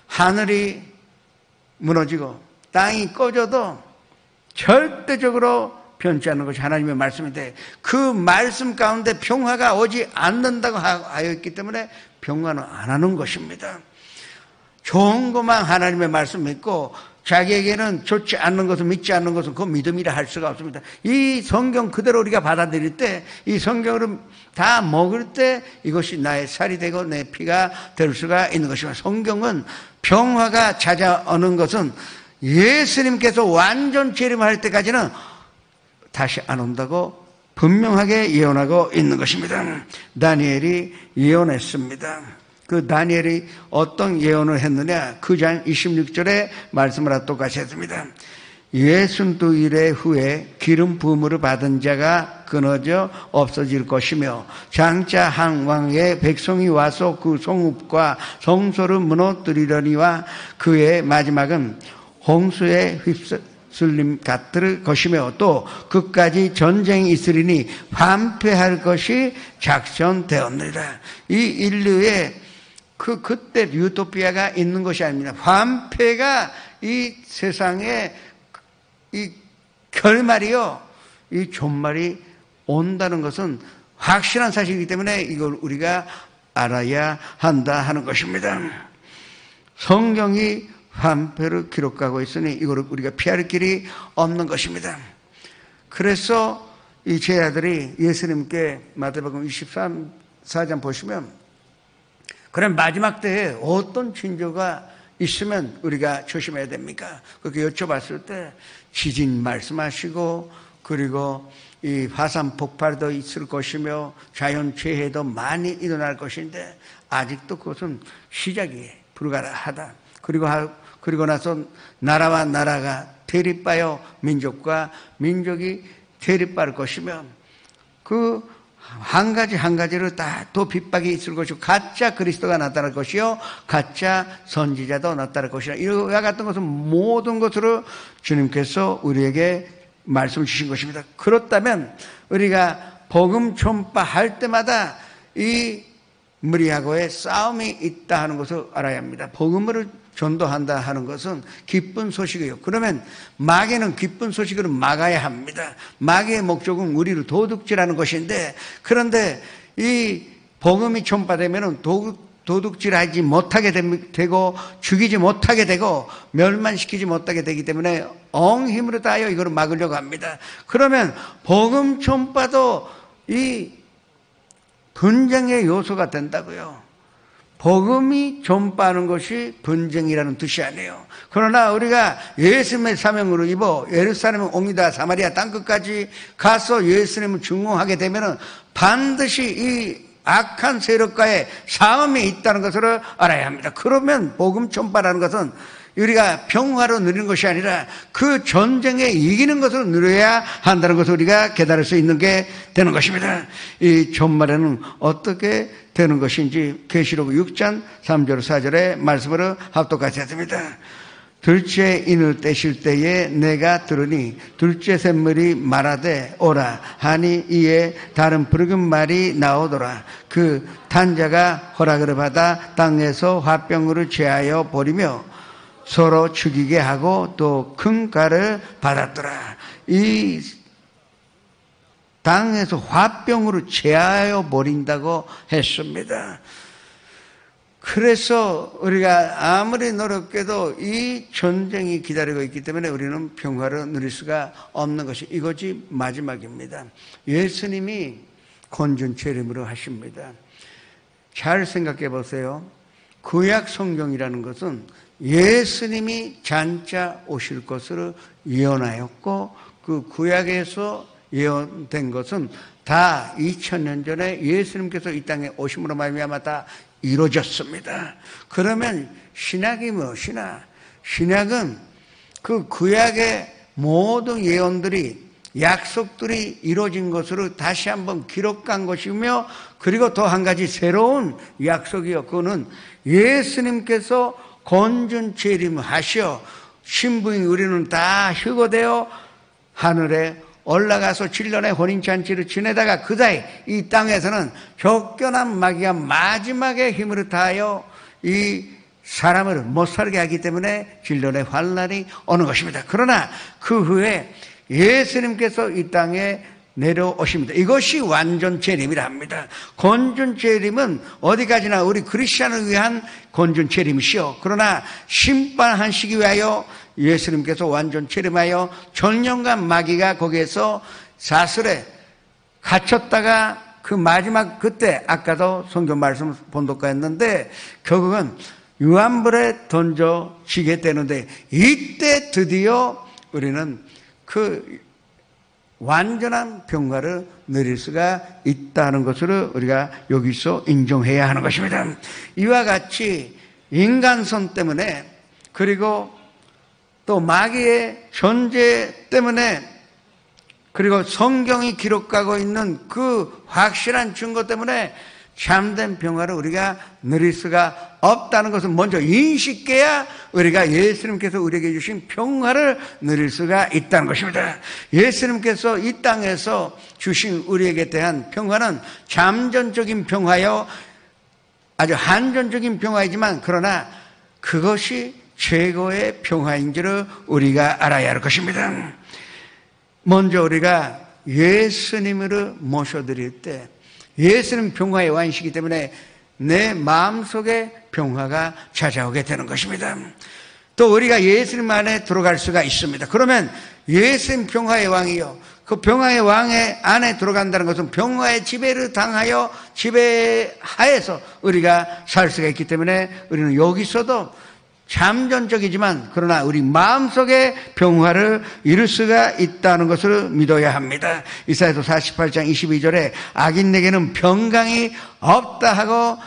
하늘이 무너지고 땅이 꺼져도 절대적으로 변치 않는 것이 하나님의 말씀인데 그 말씀 가운데 평화가 오지 않는다고 하여 있기 때문에 평화는 안 하는 것입니다. 좋은 것만 하나님의 말씀 믿고 자기에게는 좋지 않는 것을 믿지 않는 것은 그 믿음이라 할 수가 없습니다. 이 성경 그대로 우리가 받아들일 때, 이 성경을 다 먹을 때 이것이 나의 살이 되고 내 피가 될 수가 있는 것입니다. 성경은 병화가 찾아오는 것은 예수님께서 완전 재림할 때까지는 다시 안 온다고 분명하게 예언하고 있는 것입니다. 다니엘이 예언했습니다. 그 다니엘이 어떤 예언을 했느냐? 9장 26절의 말씀을 똑같이 했습니다. 62일 후에 기름 부음으로 받은 자가 끊어져 없어질 것이며 장차 한 왕의 백성이 와서 그 성읍과 성소를 무너뜨리려니와 그의 마지막은 홍수에 휩쓸림 같을 것이며 또 그까지 전쟁이 있으리니 반패할 것이 작전되었느니라. 이 인류의 그때 유토피아가 있는 것이 아닙니다. 반패가 이 세상에 이 결말이요, 이 종말이 온다는 것은 확실한 사실이기 때문에 이걸 우리가 알아야 한다 하는 것입니다. 성경이 반패를 기록하고 있으니 이걸 우리가 피할 길이 없는 것입니다. 그래서 이 제자들이 예수님께 마태복음 24장 보시면 그럼 마지막 때에 어떤 징조가 있으면 우리가 조심해야 됩니까? 그렇게 여쭤봤을 때 지진 말씀하시고 그리고 이 화산 폭발도 있을 것이며 자연재해도 많이 일어날 것인데 아직도 그것은 시작이 불가하다. 그리고 나서 나라와 나라가 대립하여 민족과 민족이 대립할 것이며 그 한 가지를 다 또 핍박이 있을 것이고 가짜 그리스도가 나타날 것이요 가짜 선지자도 나타날 것이라. 이와 같은 것은 모든 것으로 주님께서 우리에게 말씀을 주신 것입니다. 그렇다면 우리가 복음 전파할 때마다 이 무리하고의 싸움이 있다 하는 것을 알아야 합니다. 복음을 전도한다 하는 것은 기쁜 소식이에요. 그러면 마귀는 기쁜 소식으로 막아야 합니다. 마귀의 목적은 우리를 도둑질하는 것인데, 그런데 이 복음이 전파되면 도둑질하지 못하게 되고 죽이지 못하게 되고 멸망시키지 못하게 되기 때문에 엉 힘으로 다하여 이걸 막으려고 합니다. 그러면 복음 전파도 이 분쟁의 요소가 된다고요. 복음이 전파하는 것이 분쟁이라는 뜻이 아니에요. 그러나 우리가 예수님의 사명으로 입어 예루살렘 옵니다. 사마리아 땅끝까지 가서 예수님을 증언하게 되면 반드시 이 악한 세력과의 싸움이 있다는 것을 알아야 합니다. 그러면 복음 전파라는 것은 우리가 평화로 누리는 것이 아니라 그 전쟁에 이기는 것으로 누려야 한다는 것을 우리가 깨달을 수 있는 게 되는 것입니다. 이 전말에는 어떻게 되는 것인지 계시록 6장 3절 4절의 말씀으로 합독하시 했습니다. 둘째 인을 떼실 때에 내가 들으니 둘째 샘물이 말하되 오라 하니 이에 다른 붉은 말이 나오더라. 그 단자가 허락을 받아 땅에서 화병으로 제하여 버리며 서로 죽이게 하고 또 큰 가를 받았더라. 이 땅에서 화병으로 제하여 버린다고 했습니다. 그래서 우리가 아무리 노력해도 이 전쟁이 기다리고 있기 때문에 우리는 평화를 누릴 수가 없는 것이 이것이 마지막입니다. 예수님이 건전 재림으로 하십니다. 잘 생각해 보세요. 구약 성경이라는 것은 예수님이 장차 오실 것으로 예언하였고 그 구약에서 예언된 것은 다 2000년 전에 예수님께서 이 땅에 오심으로 말미암아 다 이루어졌습니다. 그러면 신약이 무엇이나? 신약은 그 구약의 모든 예언들이 약속들이 이루어진 것으로 다시 한번 기록한 것이며 그리고 또 한 가지 새로운 약속이요. 그거는 예수님께서 건전 재림하시어 신부인 우리는 다 휴거되어 하늘에 올라가서 7년의 혼인잔치를 지내다가 그 사이 이 땅에서는 쫓겨난 마귀가 마지막에 힘을 다하여 이 사람을 못 살게 하기 때문에 7년의 환난이 오는 것입니다. 그러나 그 후에 예수님께서 이 땅에 내려오십니다. 이것이 완전 재림이라 합니다. 건전 재림은 어디까지나 우리 크리스천을 위한 건전 재림이시오. 그러나 심판하시기 위하여 예수님께서 완전 재림하여 전령과 마귀가 거기에서 사슬에 갇혔다가 그 마지막 그때 아까도 성경 말씀 본독가했는데 결국은 유황불에 던져지게 되는데 이때 드디어 우리는 그 완전한 평화를 누릴 수가 있다는 것을 우리가 여기서 인정해야 하는 것입니다. 이와 같이 인간성 때문에 그리고 또 마귀의 존재 때문에 그리고 성경이 기록하고 있는 그 확실한 증거 때문에 참된 평화를 우리가 누릴 수가 없다는 것을 먼저 인식해야 우리가 예수님께서 우리에게 주신 평화를 누릴 수가 있다는 것입니다. 예수님께서 이 땅에서 주신 우리에게 대한 평화는 잠전적인 평화요, 아주 한전적인 평화이지만 그러나 그것이 최고의 평화인 줄을 우리가 알아야 할 것입니다. 먼저 우리가 예수님을 모셔드릴 때 예수님 평화의 왕이시기 때문에 내 마음속에 평화가 찾아오게 되는 것입니다. 또 우리가 예수님 안에 들어갈 수가 있습니다. 그러면 예수님 평화의 왕이요, 그 평화의 왕의 안에 들어간다는 것은 평화의 지배를 당하여 지배하에서 우리가 살 수가 있기 때문에 우리는 여기서도 잠전적이지만 그러나 우리 마음속에 평화를 이룰 수가 있다는 것을 믿어야 합니다. 이사야서 48장 22절에 악인에게는 평강이 없다 하고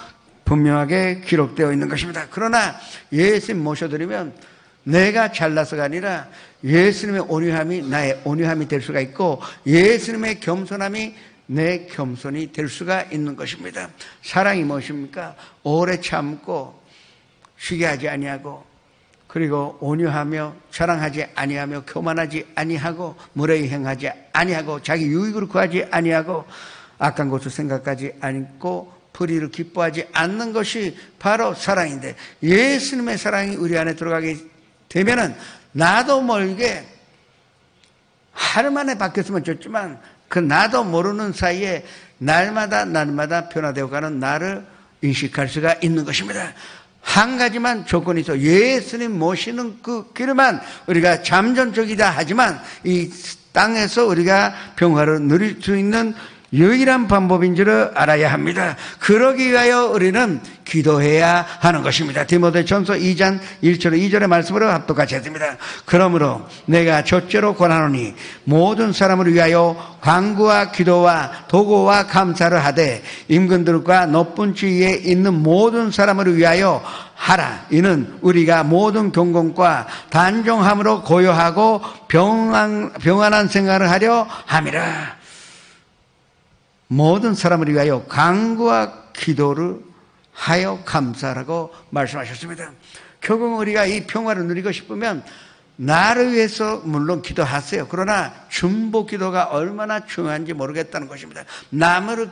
분명하게 기록되어 있는 것입니다. 그러나 예수님 모셔드리면 내가 잘나서가 아니라 예수님의 온유함이 나의 온유함이 될 수가 있고 예수님의 겸손함이 내 겸손이 될 수가 있는 것입니다. 사랑이 무엇입니까? 오래 참고 쉬게 하지 아니하고 그리고 온유하며 자랑하지 아니하며 교만하지 아니하고 무례히 행하지 아니하고 자기 유익을 구하지 아니하고 악한 것을 생각하지 않고 불의를 기뻐하지 않는 것이 바로 사랑인데 예수님의 사랑이 우리 안에 들어가게 되면은 나도 모르게 하루 만에 바뀌었으면 좋지만 그 나도 모르는 사이에 날마다 변화되어 가는 나를 인식할 수가 있는 것입니다. 한 가지만 조건이 있어. 예수님 모시는 그 길만 우리가 잠전적이다 하지만 이 땅에서 우리가 평화를 누릴 수 있는 유일한 방법인 줄을 알아야 합니다. 그러기 위하여 우리는 기도해야 하는 것입니다. 디모데전서 2장 1절 2절의 말씀으로 합독하셔야 됩니다. 그러므로 내가 첫째로 권하노니 모든 사람을 위하여 간구와 기도와 도구와 감사를 하되 임금들과 높은 지위에 있는 모든 사람을 위하여 하라. 이는 우리가 모든 경건과 단정함으로 고요하고 평안한 생활을 하려 함이라. 모든 사람을 위하여 간구와 기도를 하여 감사라고 말씀하셨습니다. 결국 우리가 이 평화를 누리고 싶으면 나를 위해서 물론 기도하세요. 그러나 중보 기도가 얼마나 중요한지 모르겠다는 것입니다. 남을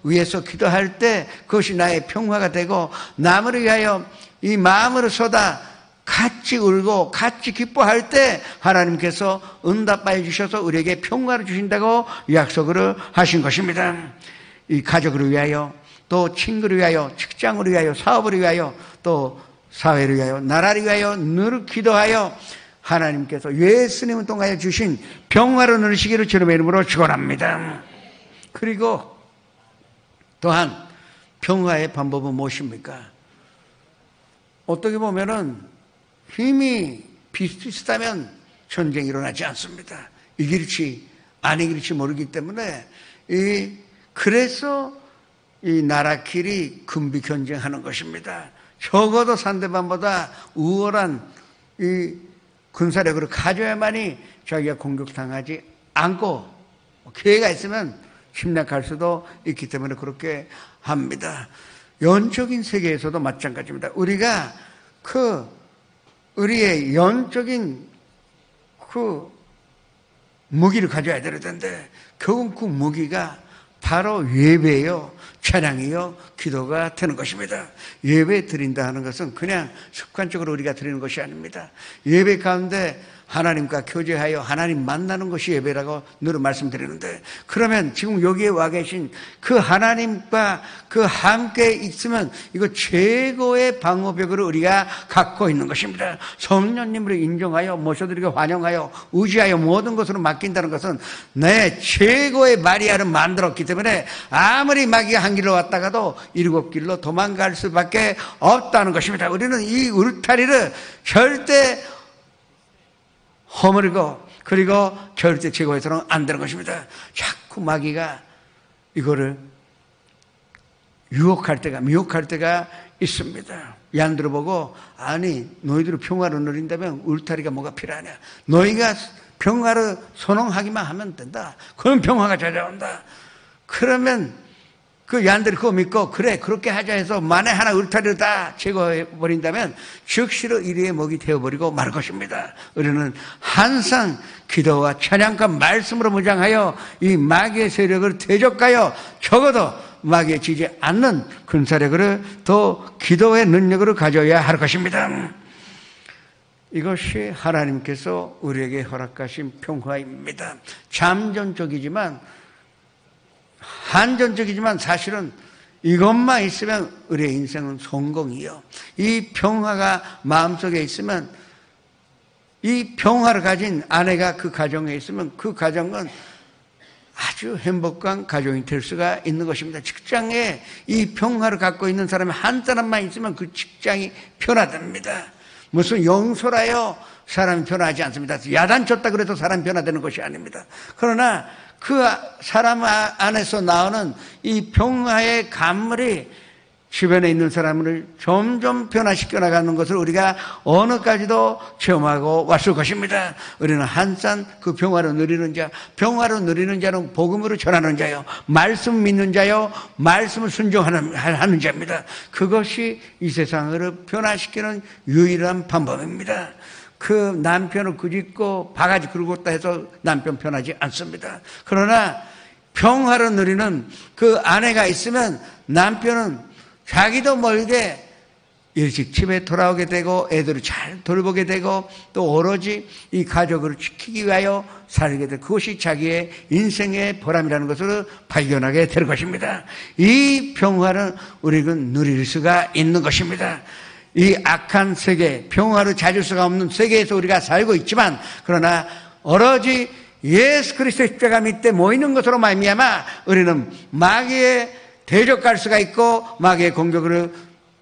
위해서 기도할 때 그것이 나의 평화가 되고 남을 위하여 이 마음을 쏟아 같이 울고 같이 기뻐할 때 하나님께서 응답하여 주셔서 우리에게 평화를 주신다고 약속을 하신 것입니다. 이 가족을 위하여 또 친구를 위하여 직장을 위하여 사업을 위하여 또 사회를 위하여 나라를 위하여 늘 기도하여 하나님께서 예수님을 통하여 주신 평화를 누리시기를 주님의 이름으로 축원합니다. 그리고 또한 평화의 방법은 무엇입니까? 어떻게 보면은 힘이 비슷비슷하면 전쟁이 일어나지 않습니다. 이길지 안 이길지 모르기 때문에 그래서 이 나라끼리 군비 경쟁하는 것입니다. 적어도 상대방보다 우월한 이 군사력을 가져야만이 자기가 공격당하지 않고 기회가 있으면 침략할 수도 있기 때문에 그렇게 합니다. 영적인 세계에서도 마찬가지입니다. 우리가 우리의 영적인 그 무기를 가져야 될 텐데 결국 그 무기가 바로 예배요, 찬양이요, 기도가 되는 것입니다. 예배 드린다 하는 것은 그냥 습관적으로 우리가 드리는 것이 아닙니다. 예배 가운데 하나님과 교제하여 하나님 만나는 것이 예배라고 늘 말씀드리는데, 그러면 지금 여기에 와 계신 그 하나님과 그 함께 있으면 이거 최고의 방어벽으로 우리가 갖고 있는 것입니다. 성령님을 인정하여 모셔드리고 환영하여 의지하여 모든 것으로 맡긴다는 것은 내 최고의 마리아를 만들었기 때문에 아무리 마귀가 한 길로 왔다가도 7길로 도망갈 수밖에 없다는 것입니다. 우리는 이 울타리를 절대 허물고 그리고 절대 제거해서는 안 되는 것입니다. 자꾸 마귀가 이거를 유혹할 때가 미혹할 때가 있습니다. 양들을 보고, 아니 너희들이 평화를 누린다면 울타리가 뭐가 필요하냐, 너희가 평화를 선언하기만 하면 된다, 그럼 평화가 찾아온다. 그러면 그 양들이 그거 믿고 그래 그렇게 하자 해서 만에 하나 울타리를 다 제거해버린다면 즉시로 이리의 먹이 되어버리고 말 것입니다. 우리는 항상 기도와 찬양과 말씀으로 무장하여 이 마귀의 세력을 대적하여 적어도 마귀에 지지 않는 군사력을 또 기도의 능력으로 가져야 할 것입니다. 이것이 하나님께서 우리에게 허락하신 평화입니다. 잠정적이지만 한전적이지만 사실은 이것만 있으면 우리의 인생은 성공이요. 이 평화가 마음속에 있으면, 이 평화를 가진 아내가 그 가정에 있으면 그 가정은 아주 행복한 가정이 될 수가 있는 것입니다. 직장에 이 평화를 갖고 있는 사람이 한 사람만 있으면 그 직장이 변화됩니다. 무슨 용서라요 사람이 변화하지 않습니다. 야단 쳤다 그래도 사람이 변화되는 것이 아닙니다. 그러나 그 사람 안에서 나오는 이 평화의 감물이 주변에 있는 사람을 점점 변화시켜 나가는 것을 우리가 어느까지도 체험하고 왔을 것입니다. 우리는 항상 그 평화를 누리는 자, 평화를 누리는 자는 복음으로 전하는 자요, 말씀 믿는 자요, 말씀을 순종하는 자입니다. 그것이 이 세상을 변화시키는 유일한 방법입니다. 그 남편을 꾸짖고 바가지 긁었다 해서 남편 편하지 않습니다. 그러나 평화를 누리는 그 아내가 있으면 남편은 자기도 멀게 일찍 집에 돌아오게 되고 애들을 잘 돌보게 되고 또 오로지 이 가족을 지키기 위하여 살게 되고, 그것이 자기의 인생의 보람이라는 것을 발견하게 될 것입니다. 이 평화를 우리는 누릴 수가 있는 것입니다. 이 악한 세계, 평화를 찾을 수가 없는 세계에서 우리가 살고 있지만, 그러나 오로지 예수 그리스도의 십자가 밑에 모이는 것으로 말미암아 우리는 마귀에 대적할 수가 있고 마귀의 공격을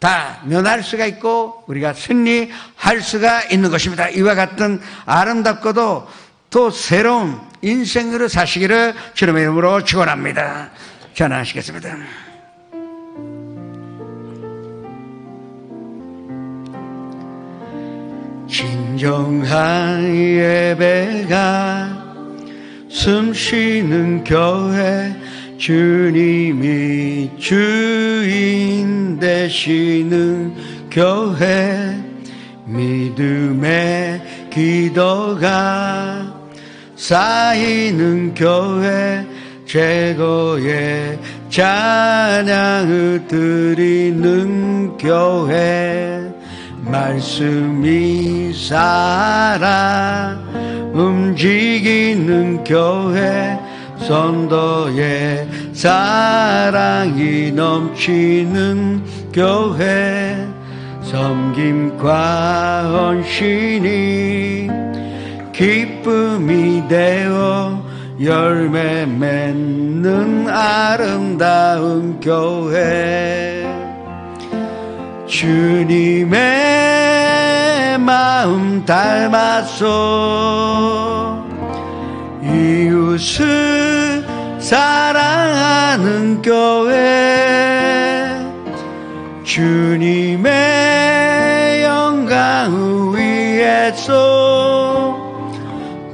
다 면할 수가 있고 우리가 승리할 수가 있는 것입니다. 이와 같은 아름답고도 또 새로운 인생으로 사시기를 주님의 이름으로 축원합니다. 전하시겠습니다. 진정한 예배가 숨쉬는 교회, 주님이 주인 되시는 교회, 믿음의 기도가 쌓이는 교회, 최고의 찬양을 드리는 교회, 말씀이 살아 움직이는 교회, 선도의 사랑이 넘치는 교회, 섬김과 헌신이 기쁨이 되어 열매 맺는 아름다운 교회, 주님의 마음 닮아서 이웃을 사랑하는 교회, 주님의 영광을 위해서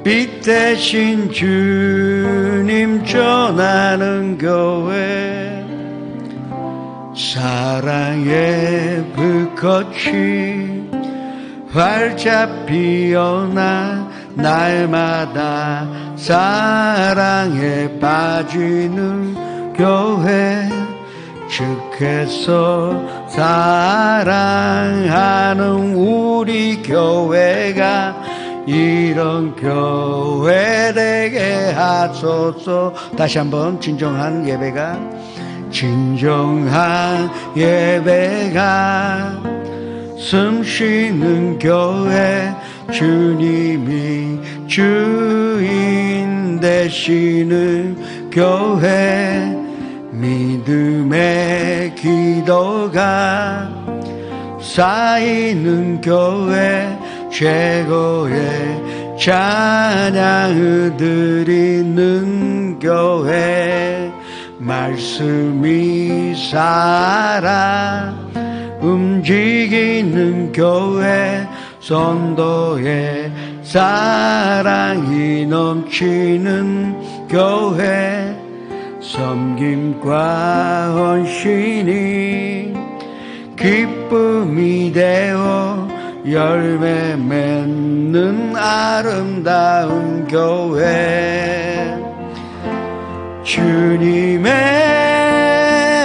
빛 대신 주님 전하는 교회, 사랑의 불꽃이 활짝 피어나 날마다 사랑에 빠지는 교회, 주께서 사랑하는 우리 교회가 이런 교회 되게 하소서. 다시 한번 진정한 예배가 숨쉬는 교회, 주님이 주인 되시는 교회, 믿음의 기도가 쌓이는 교회, 최고의 찬양을 드리는 교회, 말씀이 살아 움직이는 교회, 선도의 사랑이 넘치는 교회, 섬김과 헌신이 기쁨이 되어 열매 맺는 아름다운 교회, 주님의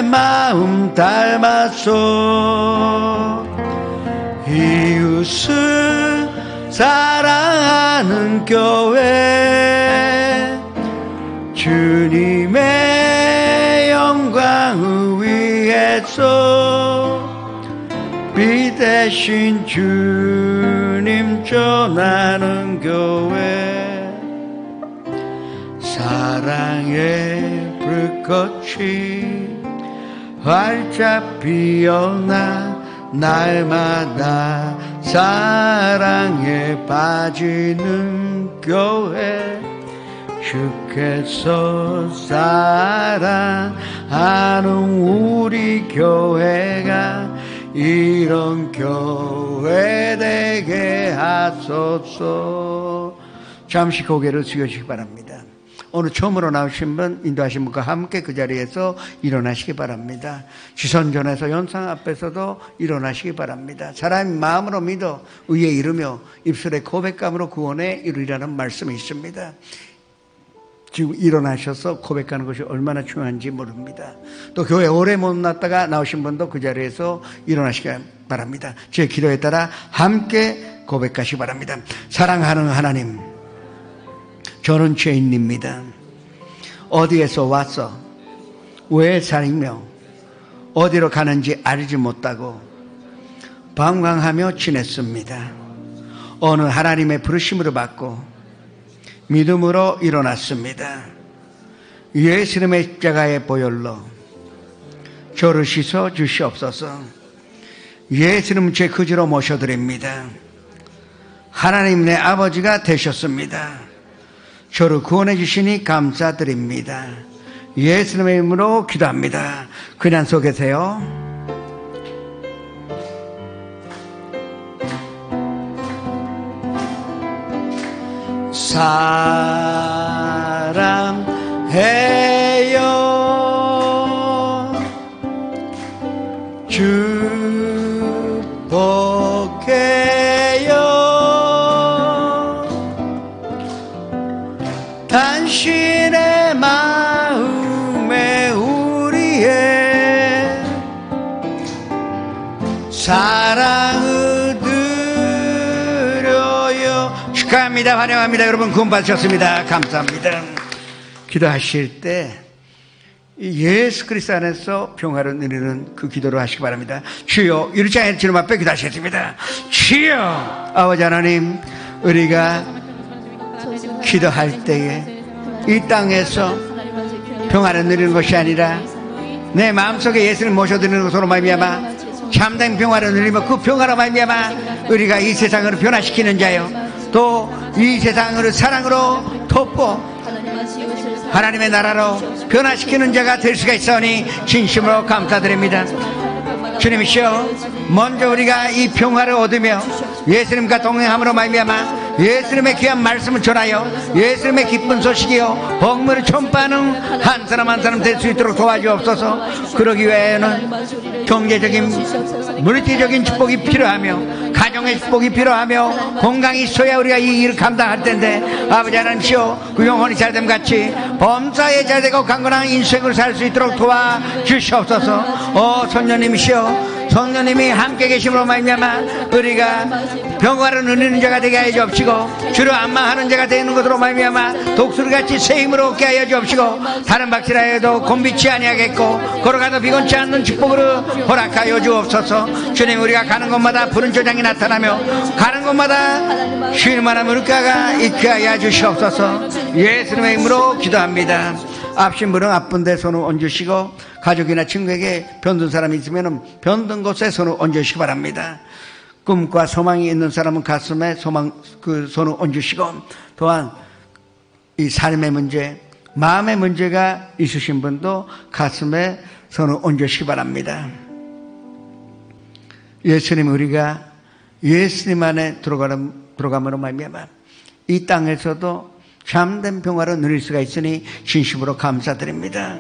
마음 닮았소. 이웃을 사랑하는 교회, 주님의 영광을 위해서 빛 대신 주님 전하는 교회, 사랑의 불꽃이 활짝 피어나 날마다 사랑에 빠지는 교회, 주께서 사랑하는 우리 교회가 이런 교회 되게 하소서. 잠시 고개를 숙여주시기 바랍니다. 오늘 처음으로 나오신 분, 인도하신 분과 함께 그 자리에서 일어나시기 바랍니다. 지선전에서 연상 앞에서도 일어나시기 바랍니다. 사람이 마음으로 믿어 의에 이르며 입술의 고백감으로 구원에 이르리라는 말씀이 있습니다. 지금 일어나셔서 고백하는 것이 얼마나 중요한지 모릅니다. 또 교회 오래 못 났다가 나오신 분도 그 자리에서 일어나시기 바랍니다. 제 기도에 따라 함께 고백하시기 바랍니다. 사랑하는 하나님, 저는 죄인입니다. 어디에서 와서 왜 살며 어디로 가는지 알지 못하고 방황하며 지냈습니다. 어느 하나님의 부르심으로 받고 믿음으로 일어났습니다. 예수님의 십자가의 보혈로 저를 씻어 주시옵소서. 예수님 제 거지로 모셔드립니다. 하나님 내 아버지가 되셨습니다. 저를 구원해 주시니 감사드립니다. 예수님의 이름으로 기도합니다. 그냥 서 계세요. 사랑해요. 축복해요. 당신의 마음에 우리의 사랑을 드려요. 축하합니다. 환영합니다. 여러분 구원 받으셨습니다. 감사합니다. 기도하실 때 예수 그리스도 안에서 평화를 누리는 그 기도를 하시기 바랍니다. 주여, 이렇지 않은 주님 앞에 기도하셨습니다. 주여, 아버지 하나님, 우리가 기도할 때에 이 땅에서 평화를 누리는 것이 아니라 내 마음속에 예수를 모셔드리는 것으로 말미암아 참된 평화를 누리며 그 평화로 말미암아 우리가 이 세상을 변화시키는 자요, 또 이 세상을 사랑으로 돕고 하나님의 나라로 변화시키는 자가 될 수가 있으니 진심으로 감사드립니다. 주님이시여, 먼저 우리가 이 평화를 얻으며 예수님과 동행함으로 말미암아 예수님의 귀한 말씀을 전하여 예수님의 기쁜 소식이요 복물을 전파하는 한 사람 한 사람 될 수 있도록 도와주옵소서. 그러기 위해는 경제적인 물질적인 축복이 필요하며 가정의 축복이 필요하며 건강이 있어야 우리가 이 일을 감당할 텐데, 아버지 하나님이시여, 그 영혼이 잘됨 같이 범사에 잘되고 강건한 인생을 살 수 있도록 도와주시옵소서. 선녀님이시여, 성령님이 함께 계심으로 말미암아 우리가 병화를 누리는 자가 되게 하여 주옵시고 주로 안망하는 자가 되는 것으로 말미암아 독수리같이 새 힘으로 얻게 하여 주옵시고 다른 박질하여도 곤비치 아니하겠고 걸어가도 비곤치 않는 축복으로 허락하여 주옵소서. 주님, 우리가 가는 곳마다 푸른 조장이 나타나며 가는 곳마다 쉴만한 물가가 있게 하여 주시옵소서. 예수님의 이름으로 기도합니다. 앞신 분은 앞분대 손을 얹으시고 가족이나 친구에게 병든 사람이 있으면 병든 곳에 손을 얹으시기 바랍니다. 꿈과 소망이 있는 사람은 가슴에 그 손을 얹으시고 또한 이 삶의 문제, 마음의 문제가 있으신 분도 가슴에 손을 얹으시기 바랍니다. 예수님, 우리가 예수님 안에 들어감으로 말미암아 이 땅에서도 참된 평화를 누릴 수가 있으니 진심으로 감사드립니다.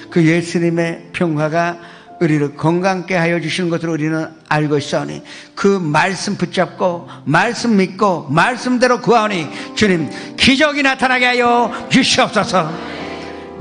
그 예수님의 평화가 우리를 건강케 하여 주시는 것으로 우리는 알고 있사오니 그 말씀 붙잡고 말씀 믿고 말씀대로 구하오니 주님, 기적이 나타나게 하여 주시옵소서.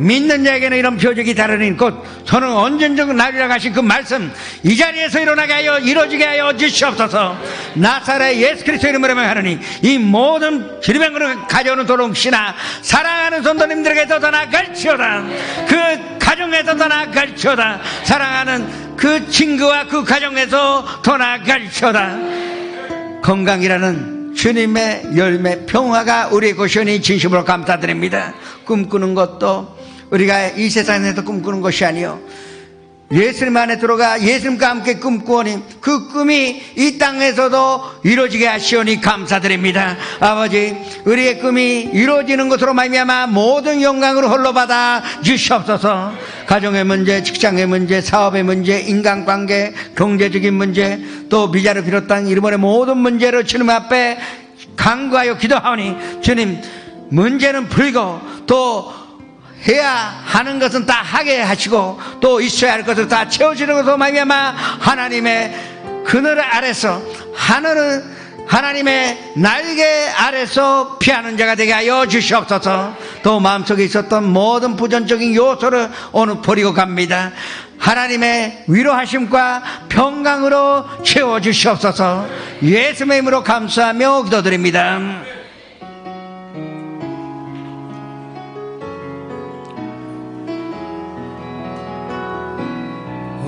믿는 자에게는 이런 표적이 다르니 곧 저는 언젠적 날이라 하신 그 말씀 이 자리에서 일어나게 하여 이루어지게 하여 주시옵소서. 나사렛 예수 그리스도 이름으로 명하노니 이 모든 질병으로 가져오는 도롱시나 사랑하는 성도님들에게도 더 나아갈지어다. 그 가정에서 더 나아갈지어다. 사랑하는 그 친구와 그 가정에서 더 나아갈지어다. 건강이라는 주님의 열매 평화가 우리의 것이오니 진심으로 감사드립니다. 꿈꾸는 것도 우리가 이 세상에서 꿈꾸는 것이 아니요 예수님 안에 들어가 예수님과 함께 꿈꾸오니 그 꿈이 이 땅에서도 이루어지게 하시오니 감사드립니다. 아버지, 우리의 꿈이 이루어지는 것으로 말미암아 모든 영광으로 홀로 받아 주시옵소서. 가정의 문제, 직장의 문제, 사업의 문제, 인간관계, 경제적인 문제, 또 비자를 비롯한 이름의 모든 문제를 주님 앞에 간구하여 기도하오니 주님, 문제는 풀고 또 해야 하는 것은 다 하게 하시고 또 있어야 할 것을 다 채워주는 것으로 말미암아 하나님의 그늘 아래서 하나님의 날개 아래서 피하는 자가 되게 하여 주시옵소서. 또 마음속에 있었던 모든 부정적인 요소를 오늘 버리고 갑니다. 하나님의 위로하심과 평강으로 채워주시옵소서. 예수의 이름으로 감사하며 기도드립니다.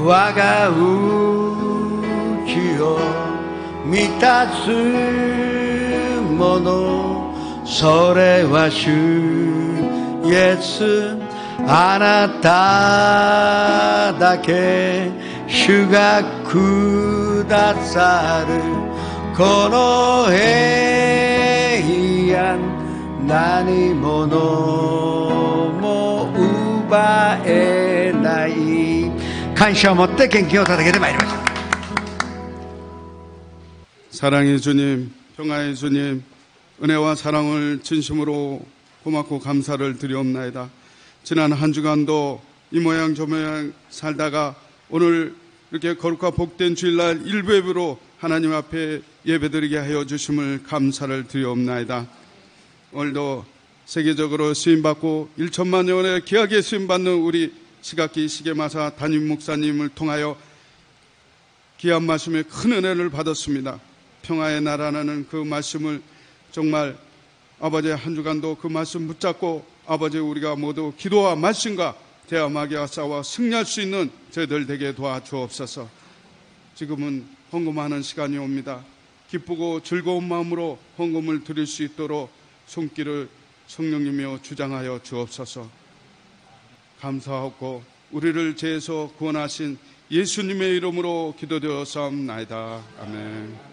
我が内を満たすものそれは主イエスあなただけ主がくださるこの平安何者も奪えない感謝を持って献金を捧げてまいりましょう。 사랑의 주님, 평화의 주님, 은혜와 사랑을 진심으로 고맙고 감사를 드리옵나이다. 지난 한 주간도 이 모양 저 모양 살다가 오늘 이렇게 거룩과 복된 주일날 일부예배로 하나님 앞에 예배드리게 하여 주심을 감사를 드리옵나이다. 오늘도 세계적으로 쓰임받고 1천만여 원의 귀하게 쓰임받는 우리 시각기 시계마사 담임 목사님을 통하여 귀한 말씀에 큰 은혜를 받았습니다. 평화의 나라라는 그 말씀을 정말 아버지 한 주간도 그 말씀 붙잡고 아버지 우리가 모두 기도와 말씀과 대함하게 싸워 승리할 수 있는 저희들 되게 도와주옵소서. 지금은 헌금하는 시간이 옵니다. 기쁘고 즐거운 마음으로 헌금을 드릴 수 있도록 손길을 성령님이여 주장하여 주옵소서. 감사하고 우리를 죄에서 구원하신 예수님의 이름으로 기도되었사옵나이다. 아멘.